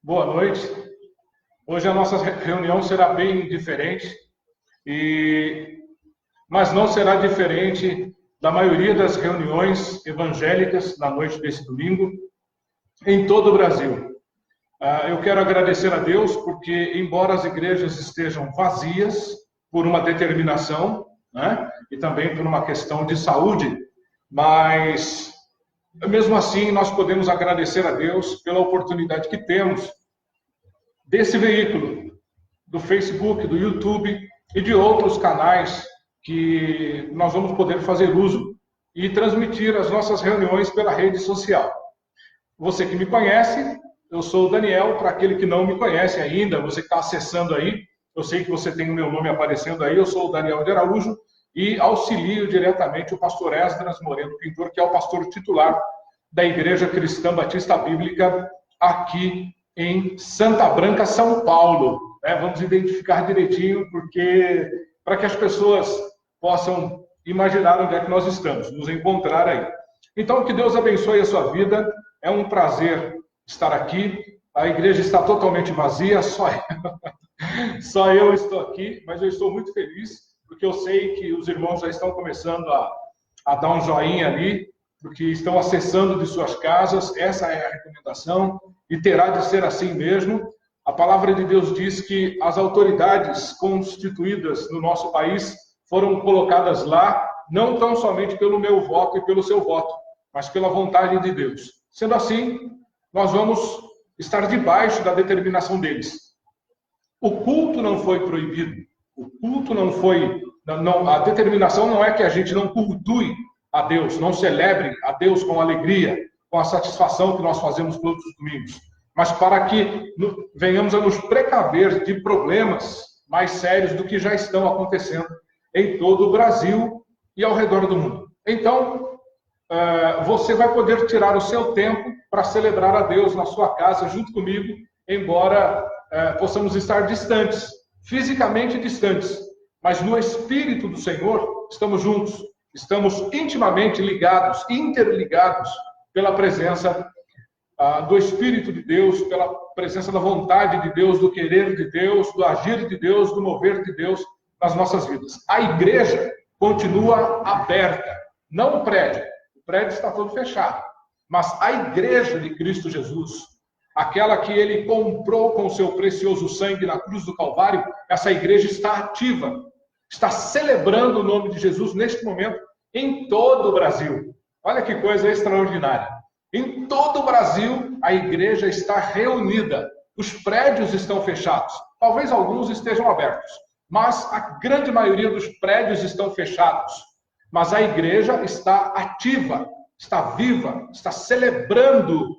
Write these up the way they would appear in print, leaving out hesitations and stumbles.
Boa noite. Hoje a nossa reunião será bem diferente, mas não será diferente da maioria das reuniões evangélicas na noite desse domingo em todo o Brasil. Eu quero agradecer a Deus porque, embora as igrejas estejam vazias por uma determinação, né, e também por uma questão de saúde, mas mesmo assim nós podemos agradecer a Deus pela oportunidade que temos desse veículo, do Facebook, do YouTube e de outros canais que nós vamos poder fazer uso e transmitir as nossas reuniões pela rede social. Você que me conhece, eu sou o Daniel. Para aquele que não me conhece ainda, você que está acessando aí, eu sei que você tem o meu nome aparecendo aí, eu sou o Daniel de Araújo e auxilio diretamente o pastor Esdras Moreno Pintor, que é o pastor titular da Igreja Cristã Batista Bíblica aqui em Santa Branca, São Paulo. Vamos identificar direitinho, porque para que as pessoas possam imaginar onde é que nós estamos, nos encontrar aí. Então, que Deus abençoe a sua vida. É um prazer estar aqui. A igreja está totalmente vazia, só eu estou aqui, mas eu estou muito feliz, porque eu sei que os irmãos já estão começando a dar um joinha ali, porque estão acessando de suas casas. Essa é a recomendação, e terá de ser assim mesmo. A palavra de Deus diz que as autoridades constituídas no nosso país foram colocadas lá, não tão somente pelo meu voto e pelo seu voto, mas pela vontade de Deus. Sendo assim, nós vamos estar debaixo da determinação deles. O culto não foi proibido. O culto não foi... a determinação não é que a gente não cultue a Deus, não celebre a Deus com alegria, com a satisfação que nós fazemos todos os domingos, mas para que venhamos a nos precaver de problemas mais sérios do que já estão acontecendo em todo o Brasil e ao redor do mundo. Então, você vai poder tirar o seu tempo para celebrar a Deus na sua casa, junto comigo, embora possamos estar distantes, fisicamente distantes, mas no Espírito do Senhor estamos juntos, estamos intimamente ligados, interligados pela presença do Espírito de Deus, pela presença da vontade de Deus, do querer de Deus, do agir de Deus, do mover de Deus nas nossas vidas. A igreja continua aberta, não o prédio está todo fechado, mas a igreja de Cristo Jesus, aquela que ele comprou com o seu precioso sangue na cruz do Calvário, essa igreja está ativa, está celebrando o nome de Jesus neste momento em todo o Brasil. Olha que coisa extraordinária. Em todo o Brasil, a igreja está reunida. Os prédios estão fechados. Talvez alguns estejam abertos, mas a grande maioria dos prédios estão fechados. Mas a igreja está ativa, está viva, está celebrando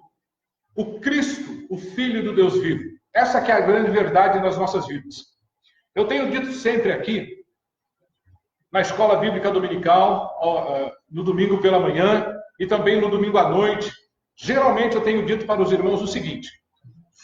o Cristo, o Filho do Deus vivo. Essa que é a grande verdade nas nossas vidas. Eu tenho dito sempre aqui, na escola bíblica dominical, no domingo pela manhã e também no domingo à noite, geralmente eu tenho dito para os irmãos o seguinte: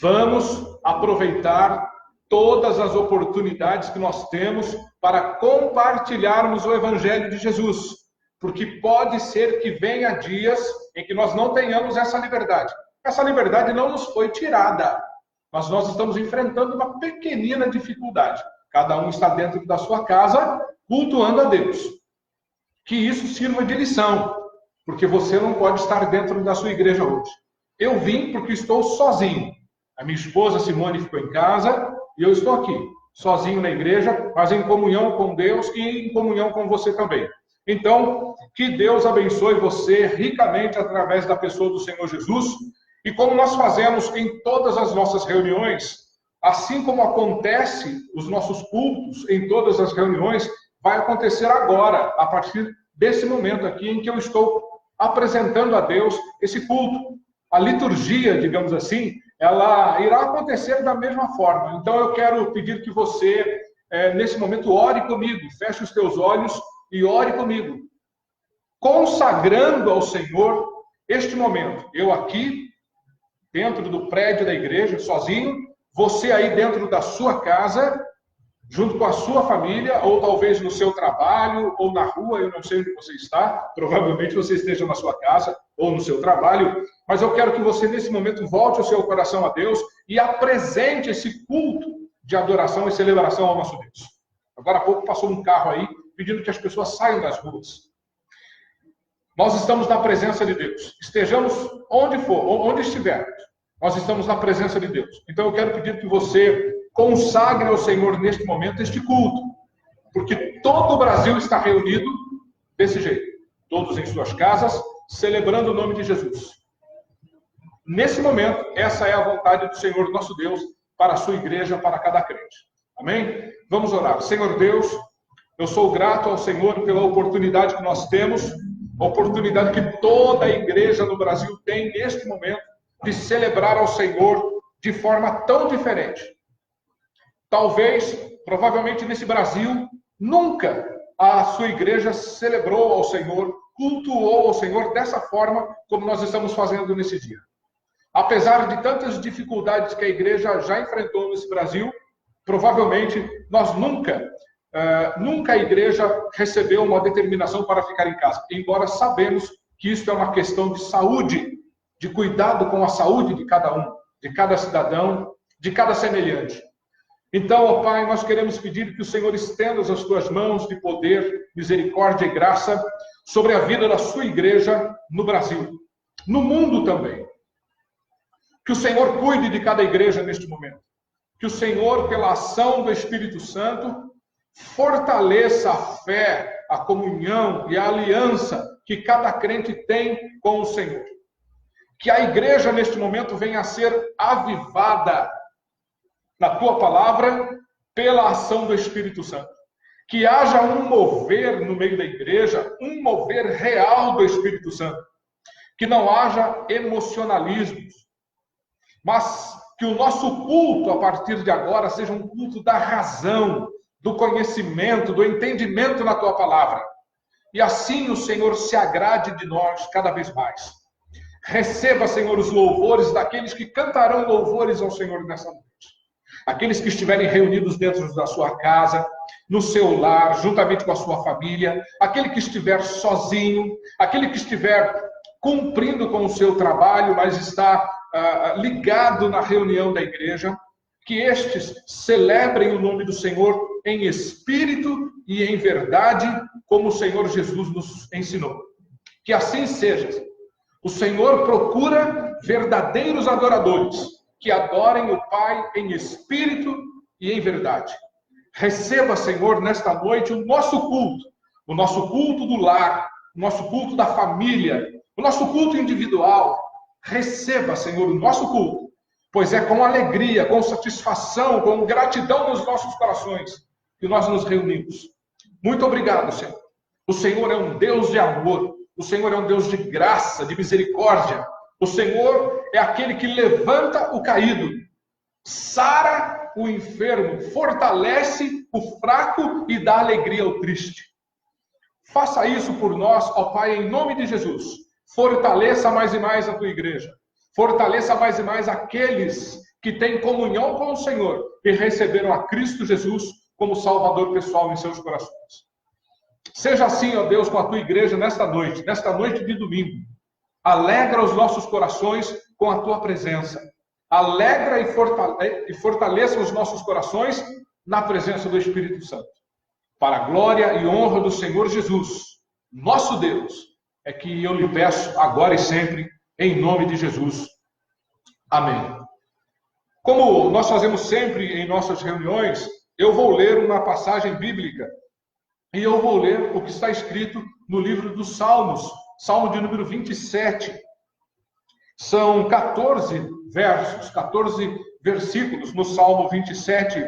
vamos aproveitar todas as oportunidades que nós temos para compartilharmos o Evangelho de Jesus, porque pode ser que venha dias em que nós não tenhamos essa liberdade. Essa liberdade não nos foi tirada, mas nós estamos enfrentando uma pequenina dificuldade. Cada um está dentro da sua casa, cultuando a Deus. Que isso sirva de lição, porque você não pode estar dentro da sua igreja hoje. Eu vim porque estou sozinho. A minha esposa Simone ficou em casa e eu estou aqui, sozinho na igreja, mas em comunhão com Deus e em comunhão com você também. Então, que Deus abençoe você ricamente através da pessoa do Senhor Jesus. E como nós fazemos em todas as nossas reuniões, assim como acontece os nossos cultos em todas as reuniões, vai acontecer agora, a partir desse momento aqui em que eu estou apresentando a Deus esse culto. A liturgia, digamos assim, ela irá acontecer da mesma forma. Então eu quero pedir que você, nesse momento, ore comigo, feche os teus olhos e ore comigo, consagrando ao Senhor este momento. Eu aqui, dentro do prédio da igreja, sozinho, você aí dentro da sua casa, junto com a sua família, ou talvez no seu trabalho, ou na rua, eu não sei onde você está, provavelmente você esteja na sua casa, ou no seu trabalho, mas eu quero que você, nesse momento, volte o seu coração a Deus e apresente esse culto de adoração e celebração ao nosso Deus. Agora há pouco passou um carro aí pedindo que as pessoas saiam das ruas. Nós estamos na presença de Deus. Estejamos onde for, onde estivermos, nós estamos na presença de Deus. Então eu quero pedir que você consagre ao Senhor neste momento este culto, porque todo o Brasil está reunido desse jeito, todos em suas casas, celebrando o nome de Jesus. Nesse momento, essa é a vontade do Senhor nosso Deus para a sua igreja, para cada crente. Amém? Vamos orar. Senhor Deus, eu sou grato ao Senhor pela oportunidade que nós temos, a oportunidade que toda a igreja no Brasil tem neste momento de celebrar ao Senhor de forma tão diferente. Talvez, provavelmente nesse Brasil, nunca a sua igreja celebrou ao Senhor, cultuou ao Senhor dessa forma como nós estamos fazendo nesse dia. Apesar de tantas dificuldades que a igreja já enfrentou nesse Brasil, provavelmente nós nunca a igreja recebeu uma determinação para ficar em casa, embora sabemos que isso é uma questão de saúde, de cuidado com a saúde de cada um, de cada cidadão, de cada semelhante. Então, ó Pai, nós queremos pedir que o Senhor estenda as tuas mãos de poder, misericórdia e graça sobre a vida da sua igreja no Brasil, no mundo também. Que o Senhor cuide de cada igreja neste momento. Que o Senhor, pela ação do Espírito Santo, fortaleça a fé, a comunhão e a aliança que cada crente tem com o Senhor. Que a igreja, neste momento, venha a ser avivada na tua palavra pela ação do Espírito Santo. Que haja um mover no meio da igreja, um mover real do Espírito Santo. Que não haja emocionalismos, mas que o nosso culto, a partir de agora, seja um culto da razão, do conhecimento, do entendimento na tua palavra. E assim o Senhor se agrade de nós cada vez mais. Receba, Senhor, os louvores daqueles que cantarão louvores ao Senhor nessa noite. Aqueles que estiverem reunidos dentro da sua casa, no seu lar, juntamente com a sua família, aquele que estiver sozinho, aquele que estiver cumprindo com o seu trabalho, mas está ligado na reunião da igreja, que estes celebrem o nome do Senhor em espírito e em verdade, como o Senhor Jesus nos ensinou. Que assim seja. O Senhor procura verdadeiros adoradores, que adorem o Pai em espírito e em verdade. Receba, Senhor, nesta noite o nosso culto do lar, o nosso culto da família, o nosso culto individual. Receba, Senhor, o nosso culto, pois é com alegria, com satisfação, com gratidão nos nossos corações que nós nos reunimos. Muito obrigado, Senhor. O Senhor é um Deus de amor, o Senhor é um Deus de graça, de misericórdia. O Senhor é aquele que levanta o caído, sara o enfermo, fortalece o fraco e dá alegria ao triste. Faça isso por nós, ó Pai, em nome de Jesus. Fortaleça mais e mais a tua igreja. Fortaleça mais e mais aqueles que têm comunhão com o Senhor e receberam a Cristo Jesus como Salvador pessoal em seus corações. Seja assim, ó Deus, com a tua igreja nesta noite de domingo. Alegra os nossos corações com a tua presença. Alegra e fortaleça os nossos corações na presença do Espírito Santo. Para a glória e honra do Senhor Jesus, nosso Deus, é que eu lhe peço agora e sempre, em nome de Jesus. Amém. Como nós fazemos sempre em nossas reuniões, eu vou ler uma passagem bíblica e eu vou ler o que está escrito no livro dos Salmos, Salmo de número 27. São 14 versos, 14 versículos no Salmo 27.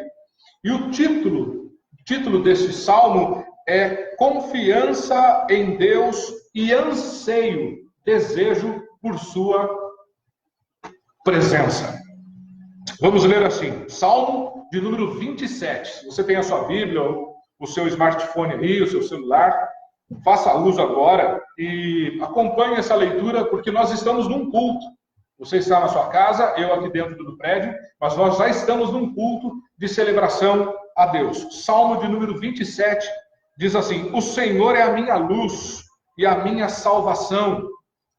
E o título desse salmo é Confiança em Deus e Anseio, Desejo por Sua Presença. Vamos ler assim, Salmo de número 27. Se você tem a sua Bíblia, o seu smartphone aí, o seu celular, faça uso agora e acompanhe essa leitura, porque nós estamos num culto. Você está na sua casa, eu aqui dentro do prédio, mas nós já estamos num culto de celebração a Deus. Salmo de número 27 diz assim: O Senhor é a minha luz e a minha salvação.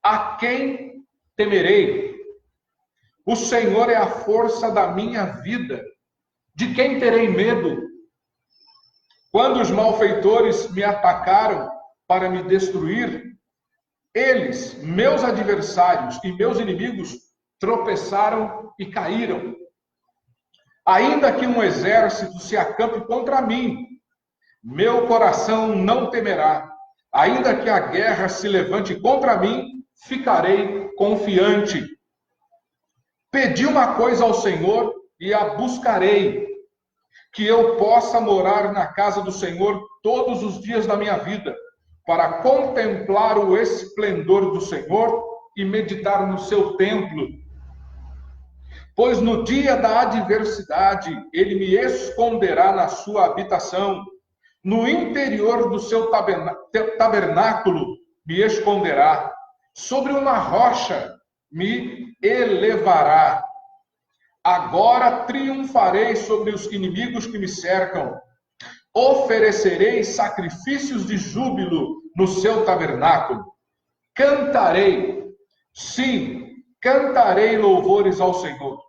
A quem temerei? O Senhor é a força da minha vida. De quem terei medo? Quando os malfeitores me atacaram para me destruir, eles, meus adversários e meus inimigos, tropeçaram e caíram. Ainda que um exército se acampe contra mim, meu coração não temerá. Ainda que a guerra se levante contra mim, ficarei confiante. Pedi uma coisa ao Senhor e a buscarei, que eu possa morar na casa do Senhor todos os dias da minha vida, para contemplar o esplendor do Senhor e meditar no seu templo. Pois no dia da adversidade, ele me esconderá na sua habitação, no interior do seu tabernáculo me esconderá, sobre uma rocha me elevará. Agora triunfarei sobre os inimigos que me cercam. Oferecerei sacrifícios de júbilo no seu tabernáculo. Cantarei, sim, cantarei louvores ao Senhor.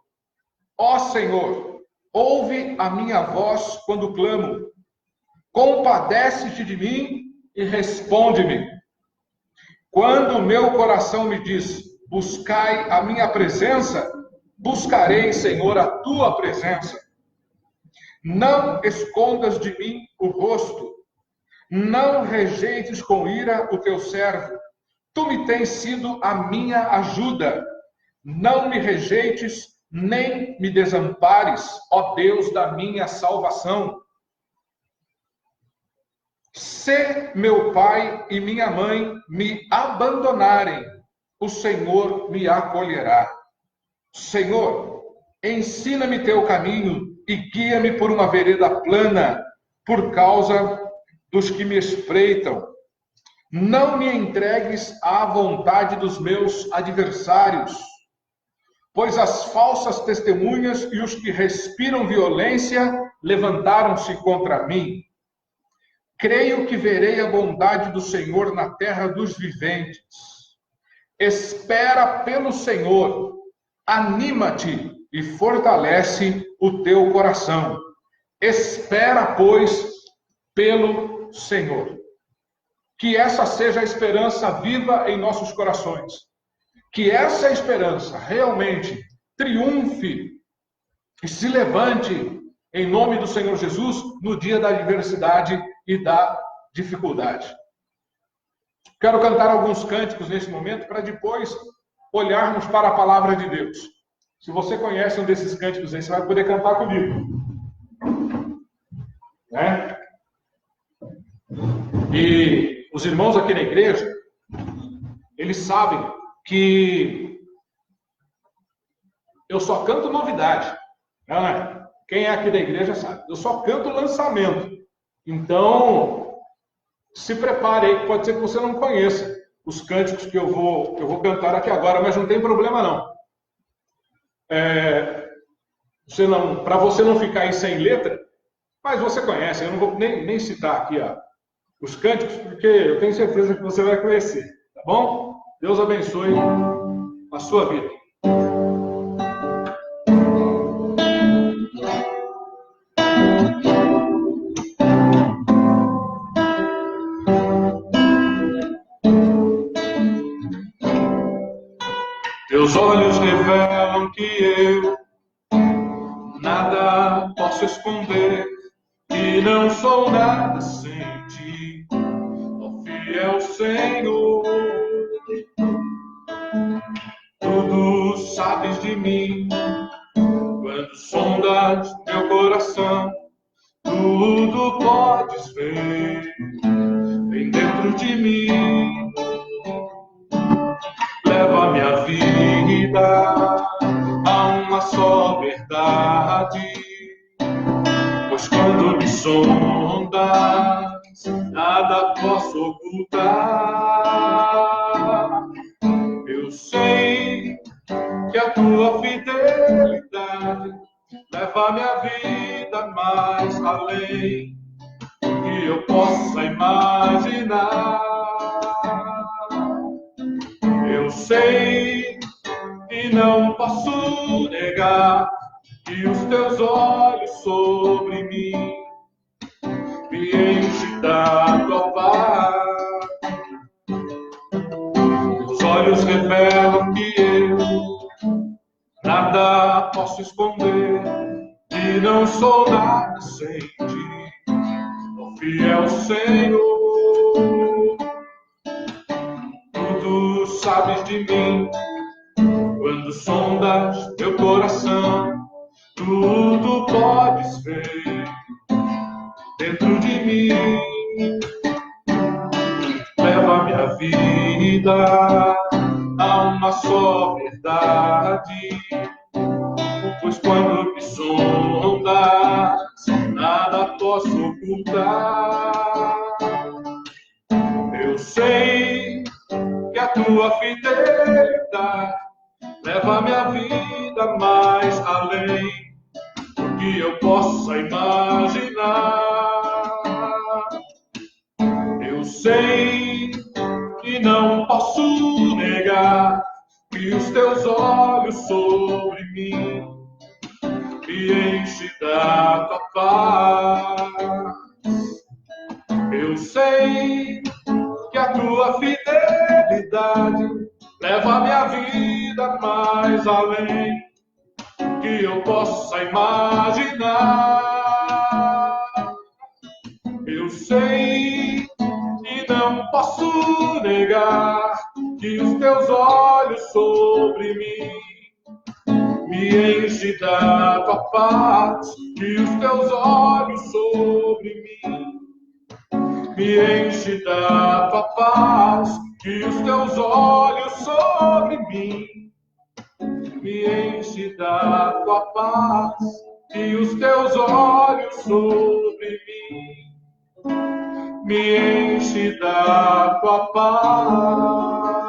Ó Senhor, ouve a minha voz quando clamo. Compadece-te de mim e responde-me. Quando o meu coração me diz, buscai a minha presença, buscarei, Senhor, a tua presença. Não escondas de mim o rosto, não rejeites com ira o teu servo. Tu me tens sido a minha ajuda. Não me rejeites, nem me desampares, ó Deus da minha salvação. Se meu pai e minha mãe me abandonarem, o Senhor me acolherá. Senhor, ensina-me teu caminho e guia-me por uma vereda plana, por causa dos que me espreitam. Não me entregues à vontade dos meus adversários, pois as falsas testemunhas e os que respiram violência levantaram-se contra mim. Creio que verei a bondade do Senhor na terra dos viventes. Espera pelo Senhor, anima-te e fortalece o teu coração. Espera, pois, pelo Senhor. Que essa seja a esperança viva em nossos corações. Que essa esperança realmente triunfe e se levante em nome do Senhor Jesus no dia da adversidade e da dificuldade. Quero cantar alguns cânticos nesse momento para depois olharmos para a palavra de Deus. Se você conhece um desses cânticos aí, você vai poder cantar comigo. Né? E os irmãos aqui na igreja, eles sabem que eu só canto novidade. Né? Quem é aqui da igreja sabe. Eu só canto lançamento. Então, se prepare aí, pode ser que você não conheça os cânticos que eu vou cantar aqui agora, mas não tem problema não. Para você não ficar aí sem letra, mas você conhece, eu não vou nem citar aqui os cânticos, porque eu tenho certeza que você vai conhecer, tá bom? Deus abençoe a sua vida. Teus olhos revelam que eu nada posso esconder, que não sou nada sem ti, ó fiel Senhor. Tudo sabes de mim, quando sondas meu coração, tudo podes ver, bem dentro de mim. Leva a minha vida a uma só verdade, pois quando me sondas, nada posso ocultar. Eu sei que a tua fidelidade leva a minha vida mais além do que eu possa imaginar. Eu sei e não posso negar que os teus olhos sobre mim me enchem da tua paz. Os olhos revelam que eu nada posso esconder, que não sou nada sem ti, ó fiel Senhor. Tudo sabes de mim, quando sondas meu coração, tudo podes ver dentro de mim. Leva minha vida a uma só verdade, pois quando me sondas, nada posso ocultar. Eu sei que a tua fidelidade leva minha vida mais além do que eu possa imaginar. Eu sei e não posso negar que os teus olhos sobre mim me enchem da tua paz. Eu sei que a tua fidelidade leva a minha vida mais além do que eu possa imaginar. Eu sei e não posso negar que os teus olhos sobre mim me enchem da tua paz, que os teus olhos sobre mim me enchem da tua paz, que os teus olhos sobre mim me enchem da tua paz, que os teus olhos sobre mim me enchem da tua paz.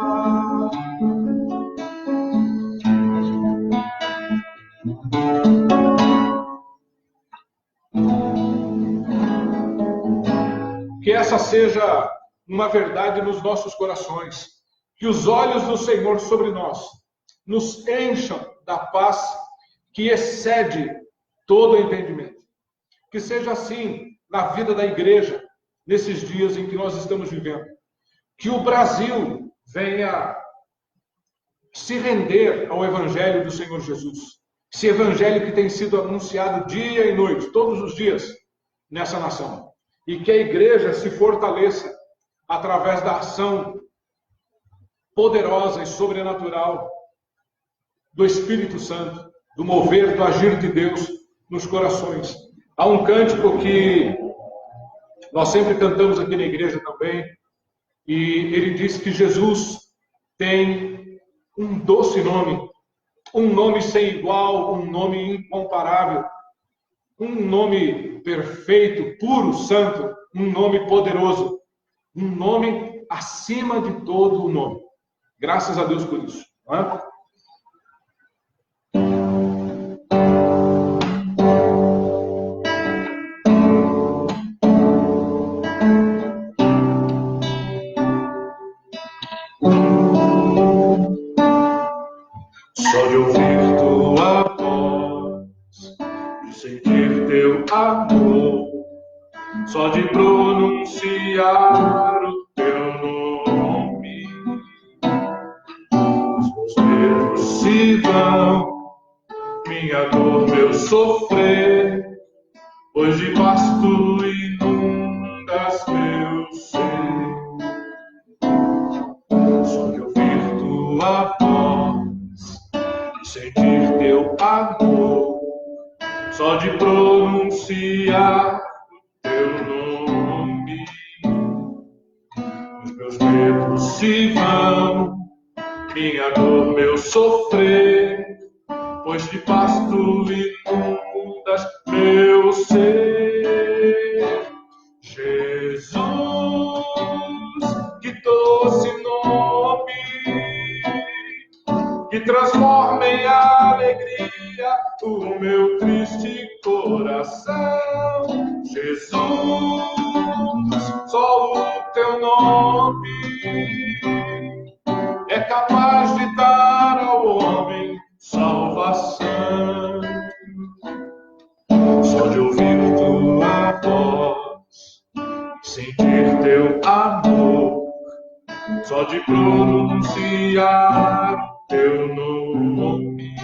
Que essa seja uma verdade nos nossos corações, que os olhos do Senhor sobre nós nos encham da paz que excede todo entendimento. Que seja assim na vida da igreja, nesses dias em que nós estamos vivendo. Que o Brasil venha se render ao Evangelho do Senhor Jesus. Esse Evangelho que tem sido anunciado dia e noite, todos os dias, nessa nação. E que a igreja se fortaleça através da ação poderosa e sobrenatural do Espírito Santo, do mover, do agir de Deus nos corações. Há um cântico que nós sempre cantamos aqui na igreja também, e ele diz que Jesus tem um doce nome, um nome sem igual, um nome incomparável, um nome perfeito, puro, santo, um nome poderoso, um nome acima de todo o nome. Graças a Deus por isso. Não é? Só de ouvir tua voz, de sentir teu amor, só de pronunciar o teu nome, os meus medos se vão, minha dor, meu sofrer, pois de paz tu inundas meu ser. Só de ouvir tua voz, de sentir teu amor, só de pronunciar teu nome, os meus medos se vão, minha dor, meu sofrer, pois de paz tu inundas meu ser. Jesus, que doce nome, que transforma em alegria o meu triste coração. Jesus, só o teu nome é capaz de pronunciar o teu nome.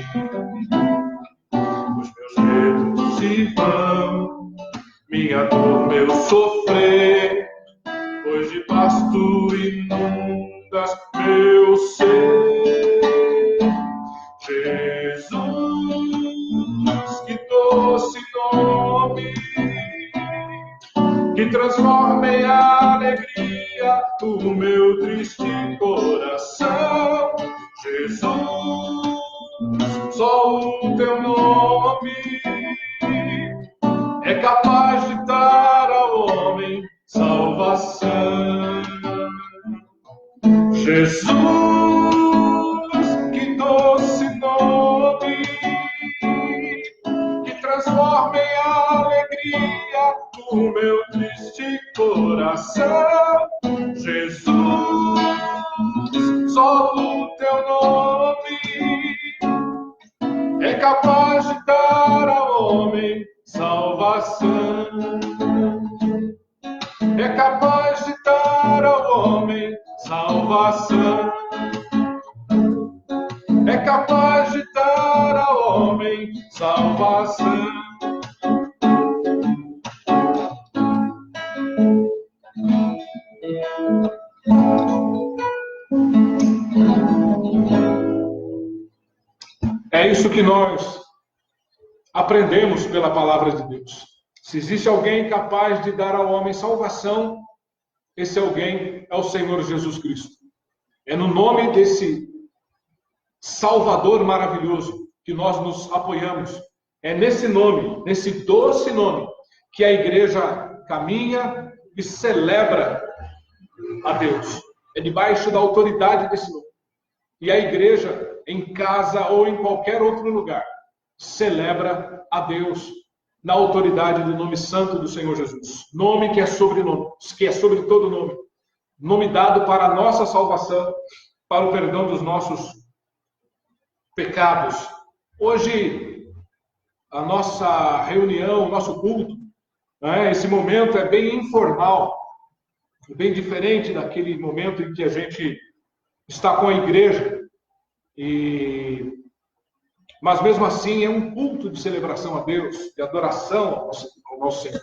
Os meus medos se vão, minha dor, meu sofrer, pois de pasto inundas meu ser. Jesus, que doce nome, que transforma em alegria o meu triste coração. Jesus, só o teu nome é capaz de dar ao homem salvação. Jesus, que doce nome, que transforma em alegria o meu triste coração. Jesus, só o teu nome é capaz de dar ao homem salvação. É capaz de dar ao homem salvação. É capaz de dar ao homem salvação. É isso que nós aprendemos pela palavra de Deus. Se existe alguém capaz de dar ao homem salvação, esse alguém é o Senhor Jesus Cristo. É no nome desse Salvador maravilhoso que nós nos apoiamos. É nesse nome, nesse doce nome, que a igreja caminha e celebra a Deus. É debaixo da autoridade desse nome. E a igreja, em casa ou em qualquer outro lugar, celebra a Deus na autoridade do nome santo do Senhor Jesus. Nome que é sobre nome, que é sobre todo nome. Nome dado para a nossa salvação, para o perdão dos nossos pecados. Hoje, a nossa reunião, o nosso culto, esse momento é bem informal, bem diferente daquele momento em que a gente está com a igreja. Mas mesmo assim é um culto de celebração a Deus, de adoração ao nosso Senhor.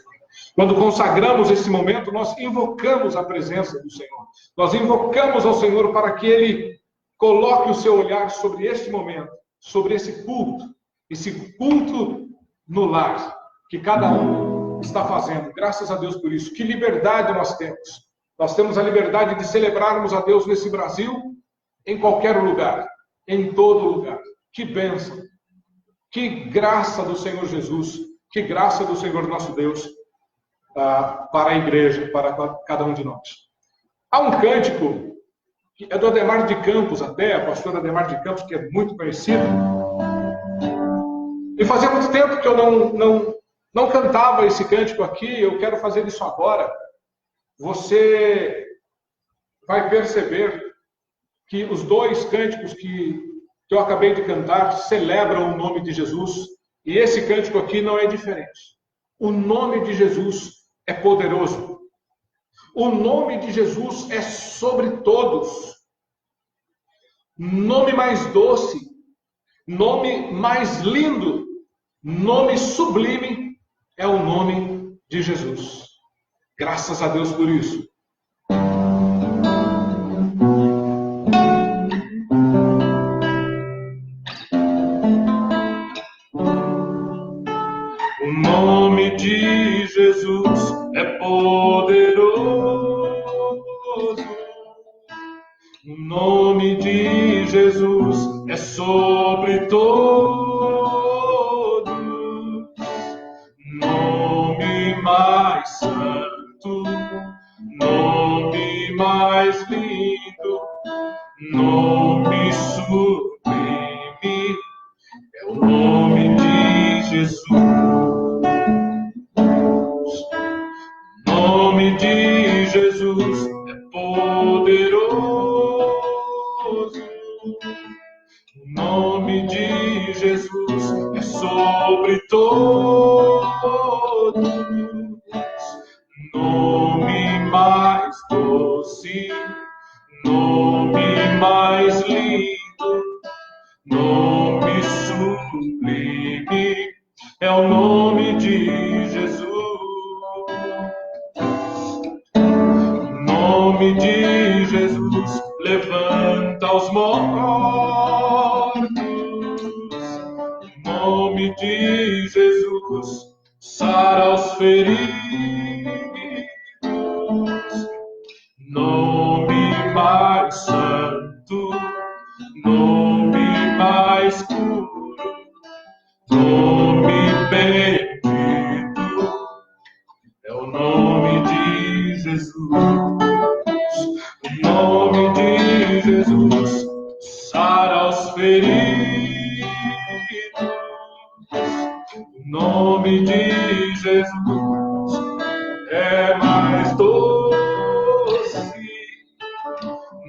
Quando consagramos esse momento, nós invocamos a presença do Senhor. Nós invocamos ao Senhor para que Ele coloque o seu olhar sobre este momento, sobre esse culto no lar, que cada um está fazendo. Graças a Deus por isso. Que liberdade nós temos. Nós temos a liberdade de celebrarmos a Deus nesse Brasil, em qualquer lugar, em todo lugar. Que bênção, que graça do Senhor Jesus, que graça do Senhor nosso Deus para a igreja, para cada um de nós. Há um cântico, que é do Adhemar de Campos, até, a pastora Adhemar de Campos, que é muito conhecido. E fazia muito tempo que eu não cantava esse cântico aqui, eu quero fazer isso agora. Você vai perceber que os dois cânticos que eu acabei de cantar celebram o nome de Jesus, e esse cântico aqui não é diferente. O nome de Jesus é poderoso. O nome de Jesus é sobre todos. Nome mais doce, nome mais lindo, nome sublime é o nome de Jesus. Graças a Deus por isso. O nome de Jesus é poderoso. O nome de Jesus é sobre todos. Nome mais santo, nome mais lindo, nome sublime é o nome de Jesus. O nome de Jesus é poderoso. O nome de Jesus é sobre todos. Nome mais doce, nome é o nome de Jesus. O nome de Jesus levanta os mortos. O nome de Jesus sara os feridos. Nome mais santo, nome mais puro, nome bendito, é o nome de Jesus. O nome de Jesus sara os feridos. O nome de Jesus é mais doce.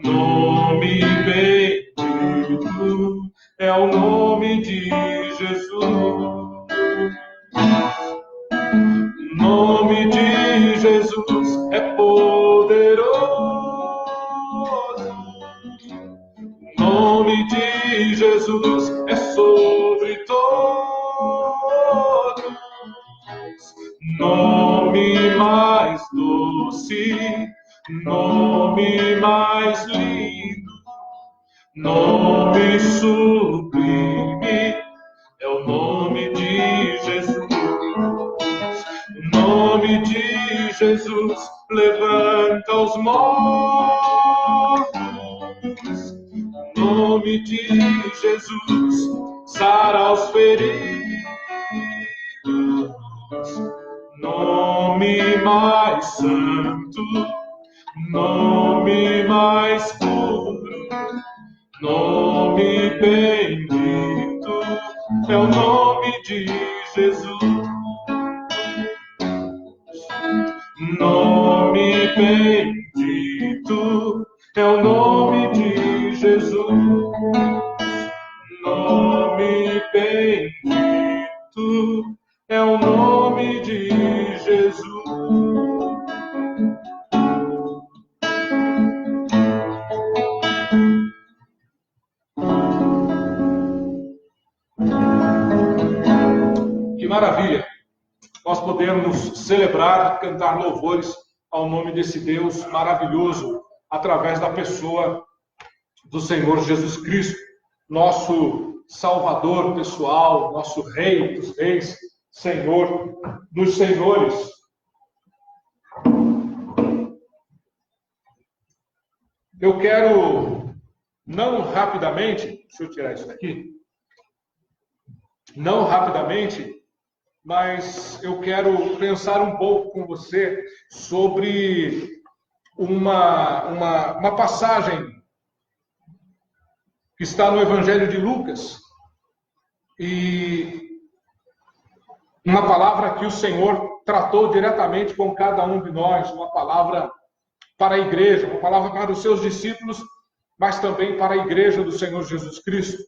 Nome bendito é o nome de Jesus. O nome de Jesus é poderoso. O nome de Jesus é sobre todos. Nome mais doce, nome mais lindo, nome sublime, é o nome de Jesus. O nome de Jesus levanta os mortos. O nome de Jesus sara os feridos. Nome mais santo, nome mais puro, nome bendito, é o nome de Jesus. Nome bendito, é o nome de Jesus. Nome bendito, é o nome de Jesus. Que maravilha! Nós podemos celebrar, cantar louvores ao nome desse Deus maravilhoso, através da pessoa do Senhor Jesus Cristo, nosso Salvador pessoal, nosso Rei dos Reis, Senhor dos Senhores. Eu quero, não rapidamente, deixa eu tirar isso daqui, não rapidamente, mas eu quero pensar um pouco com você sobre uma passagem que está no Evangelho de Lucas, e uma palavra que o Senhor tratou diretamente com cada um de nós, uma palavra para a igreja, uma palavra para os seus discípulos, mas também para a igreja do Senhor Jesus Cristo.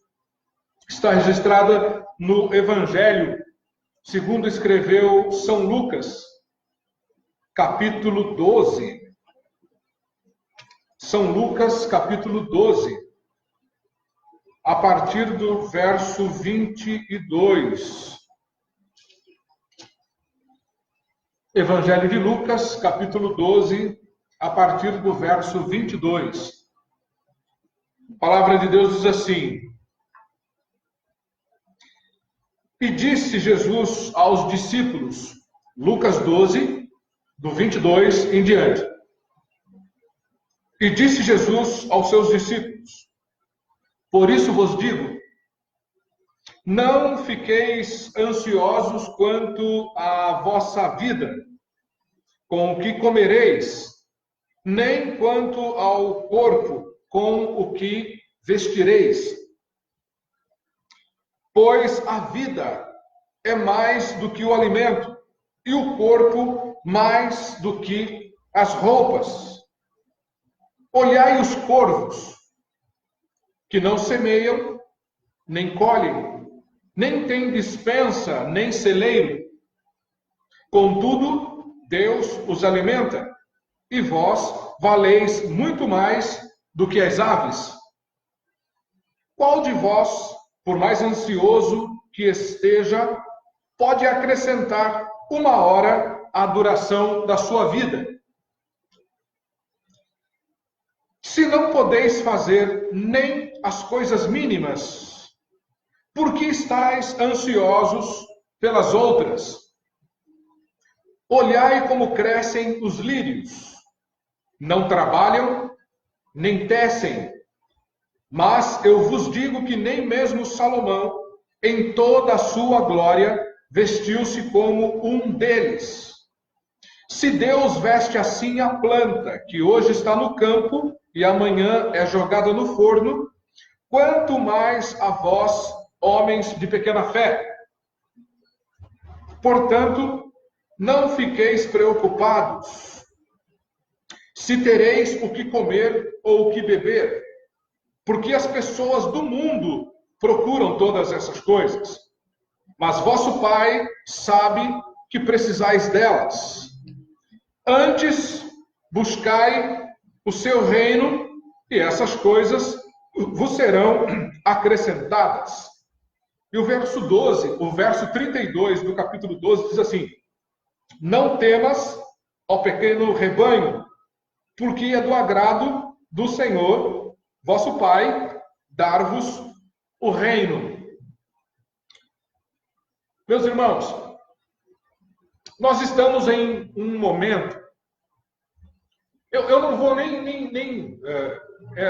Está registrada no Evangelho segundo escreveu São Lucas, capítulo 12. São Lucas, capítulo 12, a partir do verso 22. Evangelho de Lucas, capítulo 12, a partir do verso 22. A palavra de Deus diz assim: E disse Jesus aos discípulos, Lucas 12, do 22 em diante. E disse Jesus aos seus discípulos: Por isso vos digo, não fiqueis ansiosos quanto à vossa vida, com o que comereis, nem quanto ao corpo, com o que vestireis. Pois a vida é mais do que o alimento, e o corpo mais do que as roupas. Olhai os corvos, que não semeiam, nem colhem, nem têm despensa, nem celeiro. Contudo, Deus os alimenta, e vós valeis muito mais do que as aves. Qual de vós, por mais ansioso que esteja, pode acrescentar 1 hora à duração da sua vida. Se não podeis fazer nem as coisas mínimas, por que estáis ansiosos pelas outras? Olhai como crescem os lírios. Não trabalham, nem tecem. Mas eu vos digo que nem mesmo Salomão, em toda a sua glória, vestiu-se como um deles. Se Deus veste assim a planta, que hoje está no campo e amanhã é jogada no forno, quanto mais a vós, homens de pequena fé. Portanto, não fiqueis preocupados, se tereis o que comer ou o que beber, porque as pessoas do mundo procuram todas essas coisas. Mas vosso Pai sabe que precisais delas. Antes, buscai o seu reino, e essas coisas vos serão acrescentadas. E o verso 12, o verso 32 do capítulo 12 diz assim: não temas, ó pequeno rebanho, porque é do agrado do Senhor, vosso Pai, dar-vos o reino. Meus irmãos, nós estamos em um momento, eu não vou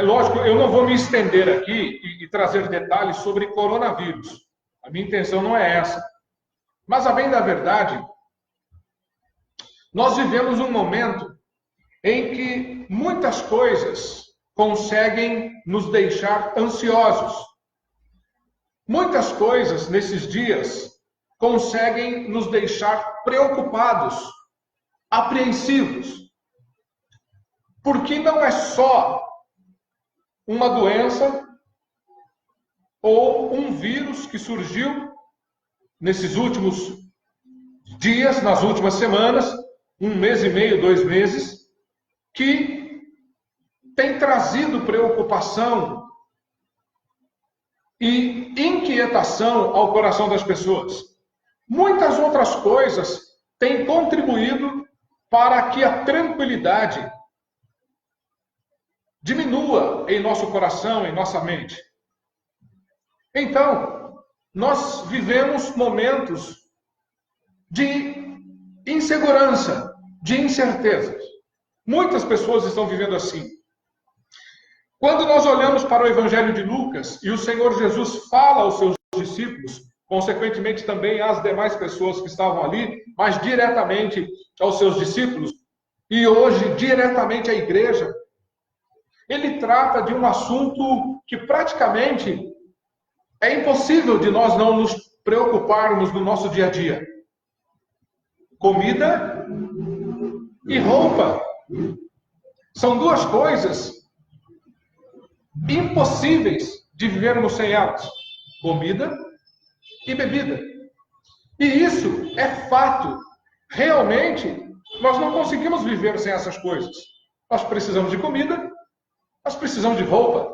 lógico, eu não vou me estender aqui e trazer detalhes sobre coronavírus. A minha intenção não é essa. Mas, a bem da verdade, nós vivemos um momento em que muitas coisas conseguem nos deixar ansiosos. Muitas coisas nesses dias conseguem nos deixar preocupados, apreensivos. Porque não é só uma doença ou um vírus que surgiu nesses últimos dias, nas últimas semanas, 1 mês e meio, 2 meses, que tem trazido preocupação e inquietação ao coração das pessoas. Muitas outras coisas têm contribuído para que a tranquilidade diminua em nosso coração, em nossa mente. Então, nós vivemos momentos de insegurança, de incertezas. Muitas pessoas estão vivendo assim. Quando nós olhamos para o Evangelho de Lucas e o Senhor Jesus fala aos seus discípulos, consequentemente também às demais pessoas que estavam ali, mas diretamente aos seus discípulos, e hoje diretamente à igreja, ele trata de um assunto que praticamente é impossível de nós não nos preocuparmos no nosso dia a dia. Comida e roupa. São duas coisas impossíveis de vivermos sem elas. Comida e bebida. E isso é fato. Realmente, nós não conseguimos viver sem essas coisas. Nós precisamos de comida, nós precisamos de roupa.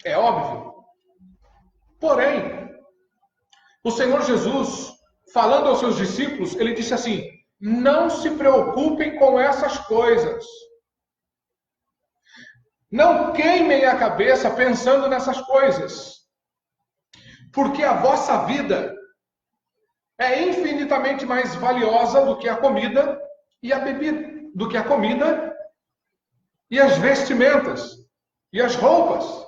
É óbvio. Porém, o Senhor Jesus, falando aos seus discípulos, ele disse assim: não se preocupem com essas coisas. Não queimem a cabeça pensando nessas coisas. Porque a vossa vida é infinitamente mais valiosa do que a comida e a bebida, do que a comida e as vestimentas e as roupas.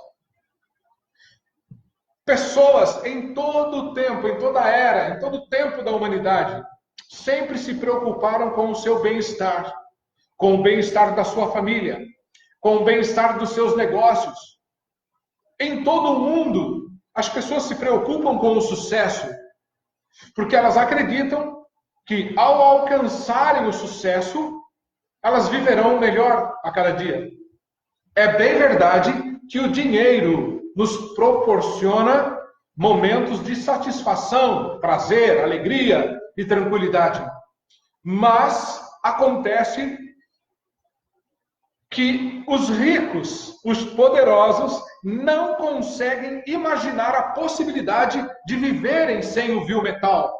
Pessoas em todo o tempo, em toda a era, em todo o tempo da humanidade, sempre se preocuparam com o seu bem-estar, com o bem-estar da sua família, com o bem-estar dos seus negócios. Em todo o mundo, as pessoas se preocupam com o sucesso, porque elas acreditam que ao alcançarem o sucesso, elas viverão melhor a cada dia. É bem verdade que o dinheiro nos proporciona momentos de satisfação, prazer, alegria e tranquilidade. Mas acontece que os ricos, os poderosos, não conseguem imaginar a possibilidade de viverem sem o vil metal,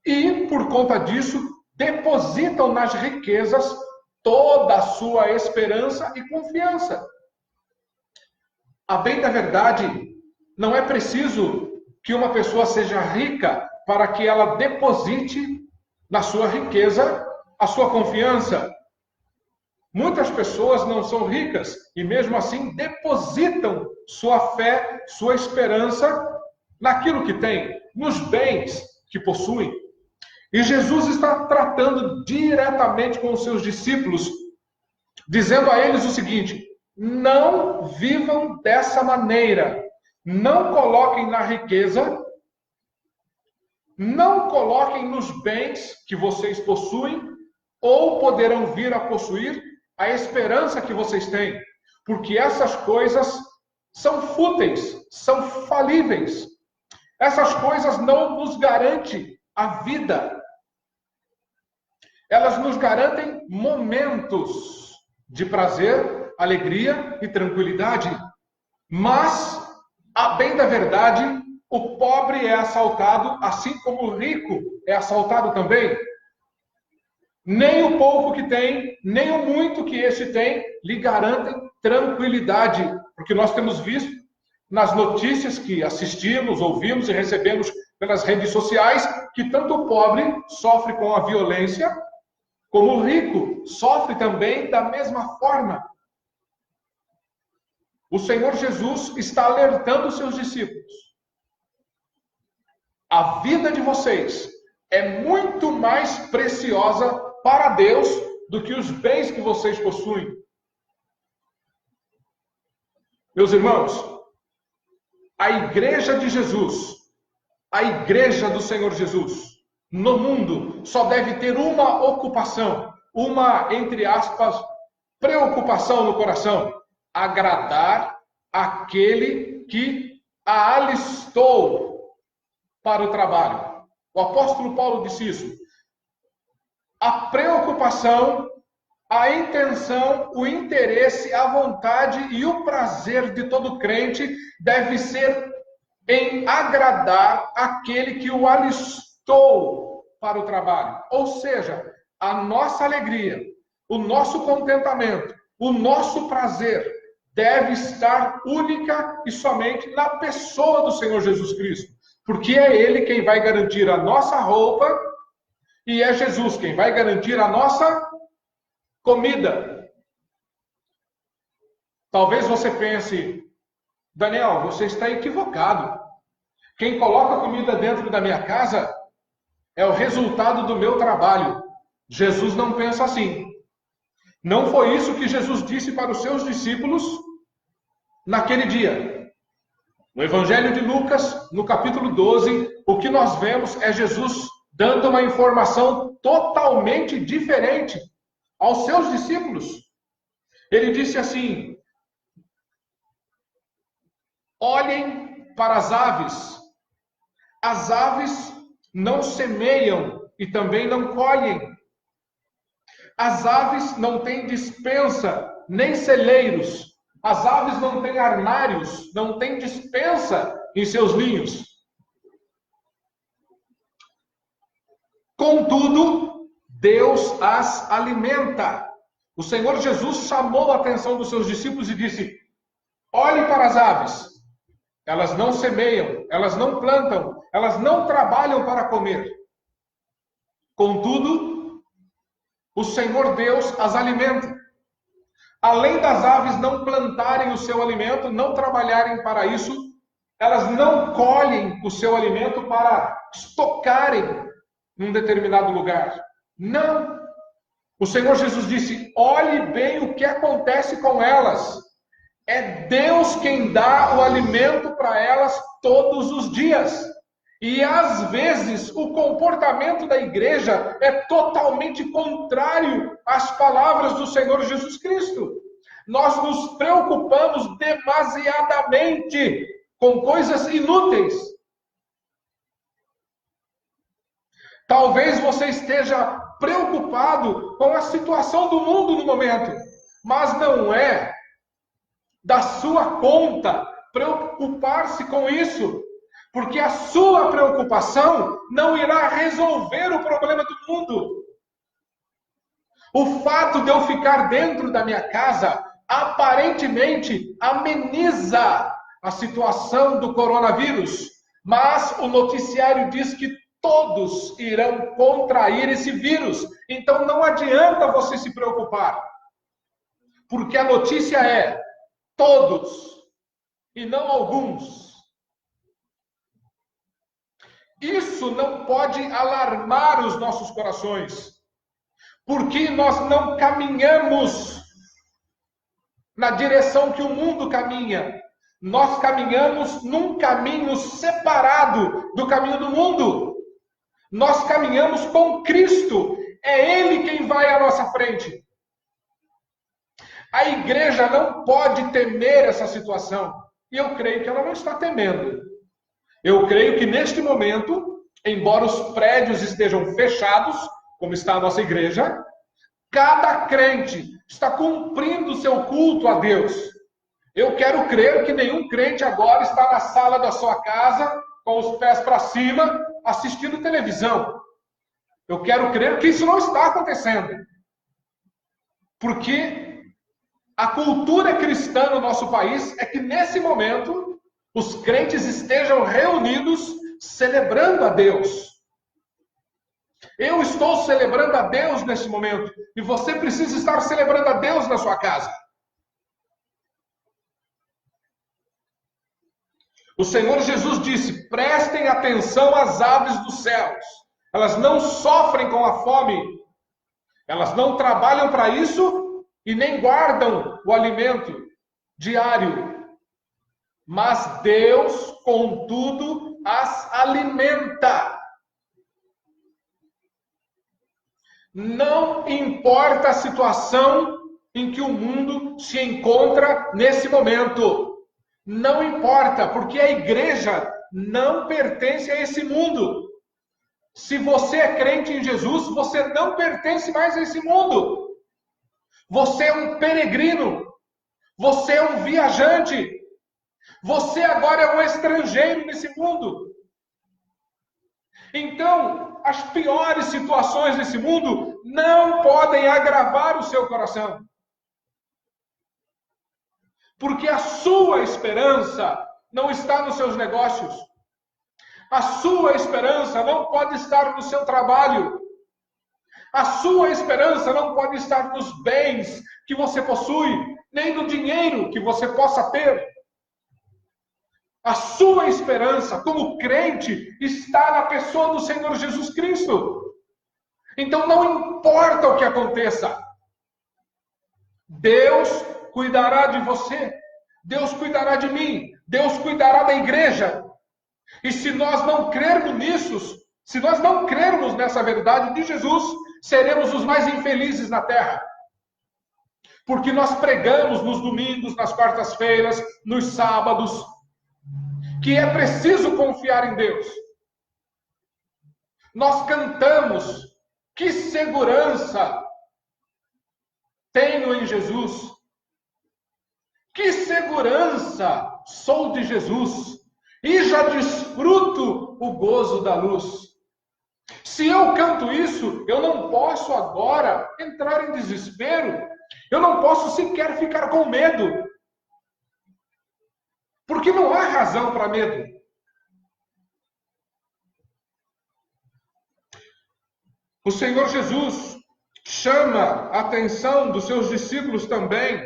e, por conta disso, depositam nas riquezas toda a sua esperança e confiança. A bem da verdade, não é preciso que uma pessoa seja rica para que ela deposite na sua riqueza a sua confiança. Muitas pessoas não são ricas e mesmo assim depositam sua fé, sua esperança naquilo que têm, nos bens que possuem. E Jesus está tratando diretamente com os seus discípulos, dizendo a eles o seguinte: não vivam dessa maneira. Não coloquem na riqueza, não coloquem nos bens que vocês possuem, ou poderão vir a possuir a esperança que vocês têm. Porque essas coisas são fúteis, são falíveis. Essas coisas não nos garantem a vida. Elas nos garantem momentos de prazer, alegria e tranquilidade. Mas, a bem da verdade, o pobre é assaltado, assim como o rico é assaltado também. Nem o pouco que tem, nem o muito que este tem, lhe garantem tranquilidade. Porque nós temos visto nas notícias que assistimos, ouvimos e recebemos pelas redes sociais, que tanto o pobre sofre com a violência, como o rico sofre também da mesma forma. O Senhor Jesus está alertando os seus discípulos. A vida de vocês é muito mais preciosa para Deus do que os bens que vocês possuem. Meus irmãos, a igreja de Jesus, a igreja do Senhor Jesus, no mundo, só deve ter uma ocupação, uma, entre aspas, preocupação no coração: agradar aquele que a alistou para o trabalho. O apóstolo Paulo disse isso. A preocupação, a intenção, o interesse, a vontade e o prazer de todo crente deve ser em agradar aquele que o alistou para o trabalho. Ou seja, a nossa alegria, o nosso contentamento, o nosso prazer deve estar única e somente na pessoa do Senhor Jesus Cristo. Porque é Ele quem vai garantir a nossa roupa e é Jesus quem vai garantir a nossa comida. Talvez você pense: Daniel, você está equivocado. Quem coloca comida dentro da minha casa é o resultado do meu trabalho. Jesus não pensa assim. Não foi isso que Jesus disse para os seus discípulos naquele dia. No Evangelho de Lucas, no capítulo 12, o que nós vemos é Jesus dando uma informação totalmente diferente aos seus discípulos. Ele disse assim: olhem para as aves. As aves não semeiam e também não colhem. As aves não têm despensa, nem celeiros. As aves não têm armários, não têm despensa em seus ninhos. Contudo, Deus as alimenta. O Senhor Jesus chamou a atenção dos seus discípulos e disse: olhe para as aves. Elas não semeiam, elas não plantam, elas não trabalham para comer. Contudo, o Senhor Deus as alimenta. Além das aves não plantarem o seu alimento, não trabalharem para isso, elas não colhem o seu alimento para estocarem num determinado lugar. Não. O Senhor Jesus disse: olhe bem o que acontece com elas. É Deus quem dá o alimento para elas todos os dias. E às vezes o comportamento da igreja é totalmente contrário às palavras do Senhor Jesus Cristo. Nós nos preocupamos demasiadamente com coisas inúteis. Talvez você esteja preocupado com a situação do mundo no momento, mas não é da sua conta preocupar-se com isso. Porque a sua preocupação não irá resolver o problema do mundo. O fato de eu ficar dentro da minha casa aparentemente ameniza a situação do coronavírus, mas o noticiário diz que todos irão contrair esse vírus. Então não adianta você se preocupar, porque a notícia é todos e não alguns. Isso não pode alarmar os nossos corações, porque nós não caminhamos na direção que o mundo caminha. Nós caminhamos num caminho separado do caminho do mundo. Nós caminhamos com Cristo. É Ele quem vai à nossa frente. A igreja não pode temer essa situação. E eu creio que ela não está temendo. Eu creio que neste momento, embora os prédios estejam fechados, como está a nossa igreja, cada crente está cumprindo o seu culto a Deus. Eu quero crer que nenhum crente agora está na sala da sua casa, com os pés para cima, assistindo televisão. Eu quero crer que isso não está acontecendo. Porque a cultura cristã no nosso país é que nesse momento os crentes estejam reunidos celebrando a Deus. Eu estou celebrando a Deus nesse momento. E você precisa estar celebrando a Deus na sua casa. O Senhor Jesus disse: prestem atenção às aves dos céus. Elas não sofrem com a fome. Elas não trabalham para isso e nem guardam o alimento diário. Mas Deus, contudo, as alimenta. Não importa a situação em que o mundo se encontra nesse momento. Não importa, porque a igreja não pertence a esse mundo. Se você é crente em Jesus, você não pertence mais a esse mundo. Você é um peregrino. Você é um viajante. Você agora é um estrangeiro nesse mundo. Então, as piores situações desse mundo não podem agravar o seu coração. Porque a sua esperança não está nos seus negócios. A sua esperança não pode estar no seu trabalho. A sua esperança não pode estar nos bens que você possui, nem no dinheiro que você possa ter. A sua esperança como crente está na pessoa do Senhor Jesus Cristo. Então não importa o que aconteça. Deus cuidará de você. Deus cuidará de mim. Deus cuidará da igreja. E se nós não crermos nisso, se nós não crermos nessa verdade de Jesus, seremos os mais infelizes na terra. Porque nós pregamos nos domingos, nas quartas-feiras, nos sábados, que é preciso confiar em Deus. Nós cantamos: que segurança tenho em Jesus. Que segurança sou de Jesus. E já desfruto o gozo da luz. Se eu canto isso, eu não posso agora entrar em desespero. Eu não posso sequer ficar com medo. Porque não há razão para medo. O Senhor Jesus chama a atenção dos seus discípulos também.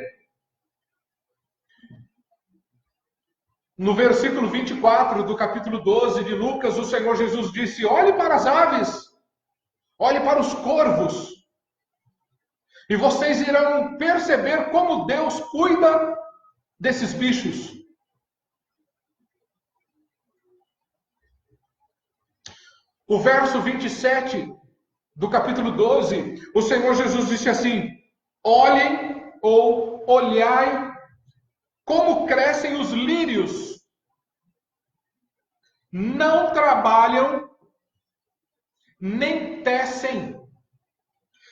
No versículo 24 do capítulo 12 de Lucas, o Senhor Jesus disse: olhe para as aves, olhe para os corvos, e vocês irão perceber como Deus cuida desses bichos. O verso 27 do capítulo 12, o Senhor Jesus disse assim: olhem ou olhai como crescem os lírios. Não trabalham, nem tecem.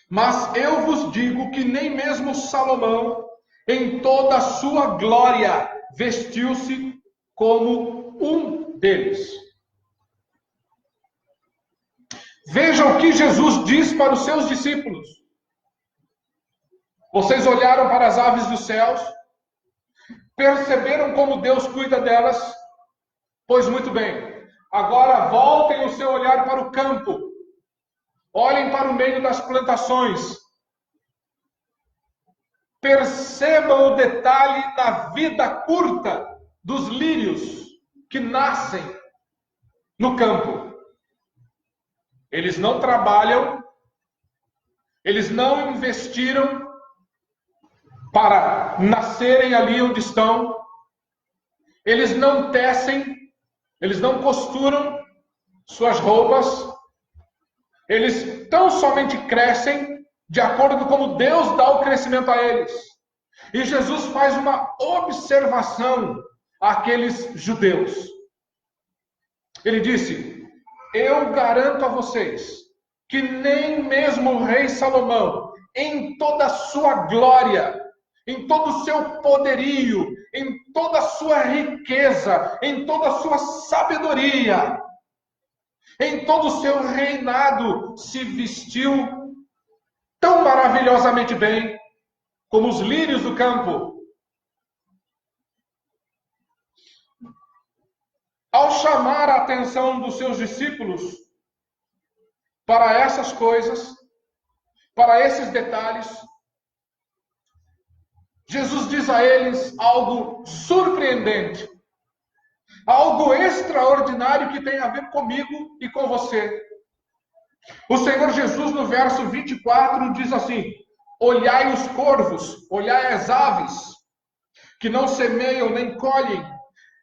Mas eu vos digo que nem mesmo Salomão, em toda a sua glória, vestiu-se como um deles. Veja o que Jesus diz para os seus discípulos. Vocês olharam para as aves dos céus, perceberam como Deus cuida delas? Pois muito bem, agora voltem o seu olhar para o campo. Olhem para o meio das plantações. Percebam o detalhe da vida curta dos lírios que nascem no campo. Eles não trabalham, eles não investiram para nascerem ali onde estão, eles não tecem, eles não costuram suas roupas, eles tão somente crescem de acordo com como Deus dá o crescimento a eles. E Jesus faz uma observação àqueles judeus. Ele disse: eu garanto a vocês que nem mesmo o rei Salomão, em toda a sua glória, em todo o seu poderio, em toda a sua riqueza, em toda a sua sabedoria, em todo o seu reinado, se vestiu tão maravilhosamente bem como os lírios do campo. Ao chamar a atenção dos seus discípulos para essas coisas, para esses detalhes, Jesus diz a eles algo surpreendente, algo extraordinário que tem a ver comigo e com você. O Senhor Jesus, no verso 24, diz assim: olhai os corvos, olhai as aves, que não semeiam nem colhem,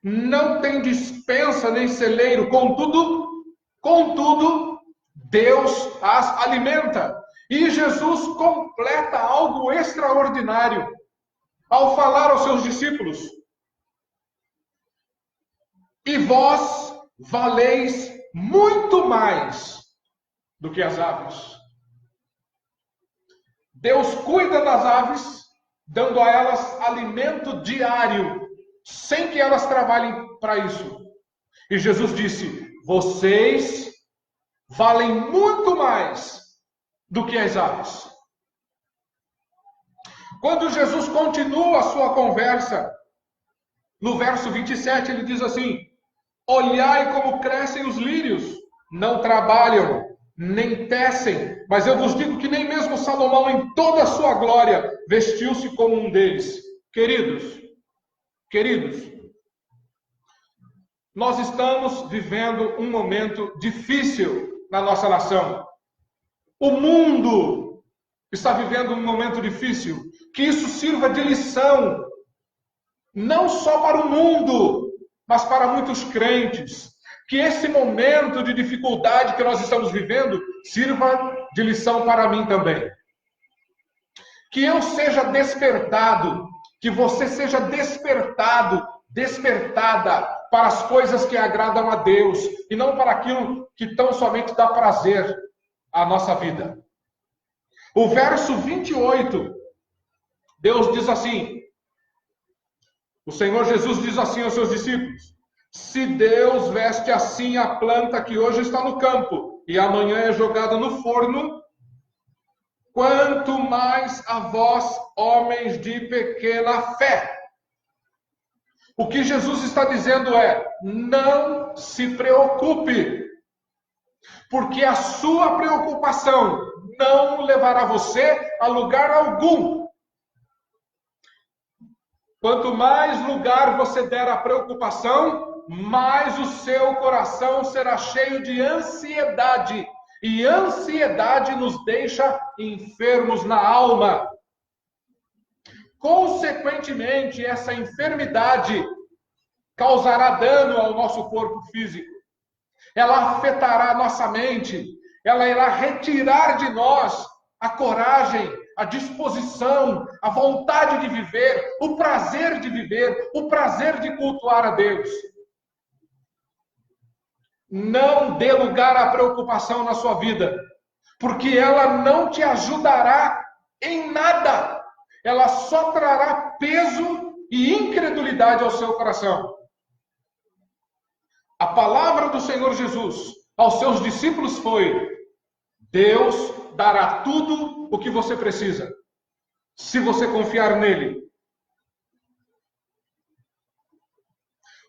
não têm despensa nem celeiro, contudo, Deus as alimenta. E Jesus completa algo extraordinário ao falar aos seus discípulos: e vós valeis muito mais do que as aves. Deus cuida das aves, dando a elas alimento diário, sem que elas trabalhem para isso. E Jesus disse: vocês valem muito mais do que as aves. Quando Jesus continua a sua conversa, no verso 27, ele diz assim: olhai como crescem os lírios, não trabalham, nem tecem, mas eu vos digo que nem mesmo Salomão, em toda a sua glória, vestiu-se como um deles. Queridos, nós estamos vivendo um momento difícil na nossa nação. O mundo está vivendo um momento difícil. Que isso sirva de lição, não só para o mundo, mas para muitos crentes. Que esse momento de dificuldade que nós estamos vivendo sirva de lição para mim também. Que eu seja despertado, que você seja despertado, despertada para as coisas que agradam a Deus e não para aquilo que tão somente dá prazer à nossa vida. O verso 28, Deus diz assim, o Senhor Jesus diz assim aos seus discípulos: se Deus veste assim a planta que hoje está no campo e amanhã é jogada no forno, quanto mais a vós, homens de pequena fé. O que Jesus está dizendo é: não se preocupe, porque a sua preocupação não levará você a lugar algum. Quanto mais lugar você der à preocupação, mais o seu coração será cheio de ansiedade. E ansiedade nos deixa enfermos na alma. Consequentemente, essa enfermidade causará dano ao nosso corpo físico. Ela afetará a nossa mente. Ela irá retirar de nós a coragem, a disposição, a vontade de viver, o prazer de viver, o prazer de cultuar a Deus. Não dê lugar à preocupação na sua vida, porque ela não te ajudará em nada. Ela só trará peso e incredulidade ao seu coração. A palavra do Senhor Jesus aos seus discípulos foi: Deus dará tudo o que você precisa, se você confiar nele.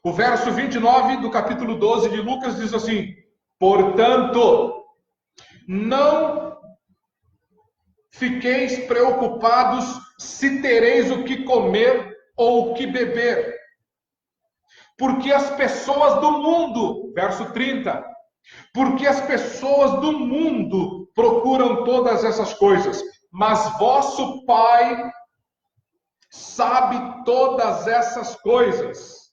O verso 29 do capítulo 12 de Lucas diz assim: portanto, não fiqueis preocupados se tereis o que comer ou o que beber, porque as pessoas do mundo, verso 30, porque as pessoas do mundo procuram todas essas coisas, mas vosso Pai sabe todas essas coisas.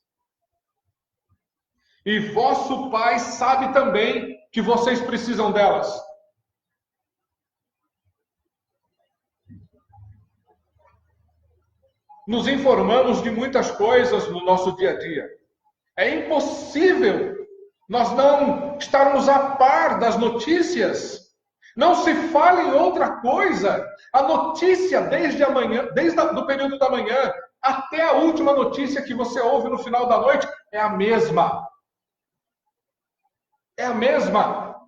E vosso Pai sabe também que vocês precisam delas. Nos informamos de muitas coisas no nosso dia a dia. É impossível nós não estarmos a par das notícias. Não se fala em outra coisa. A notícia desde amanhã, desde o período da manhã até a última notícia que você ouve no final da noite é a mesma. É a mesma.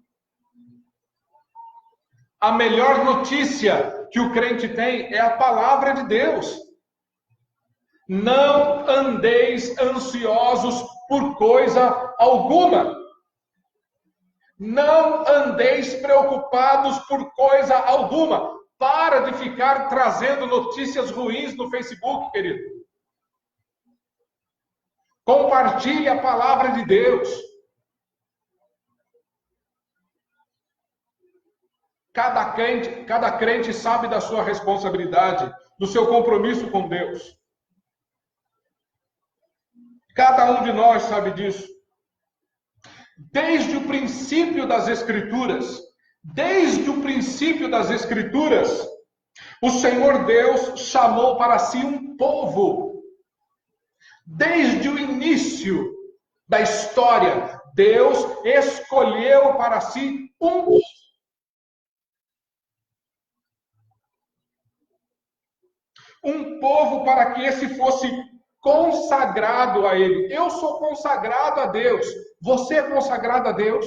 A melhor notícia que o crente tem é a palavra de Deus. Não andeis ansiosos por coisa alguma. Não andeis preocupados por coisa alguma. Para de ficar trazendo notícias ruins no Facebook, querido. Compartilhe a palavra de Deus. Cada crente sabe da sua responsabilidade, do seu compromisso com Deus. Cada um de nós sabe disso. Desde o princípio das Escrituras, o Senhor Deus chamou para si um povo. Desde o início da história, Deus escolheu para si um povo para que esse fosse consagrado a Ele. Eu sou consagrado a Deus. Você é consagrado a Deus?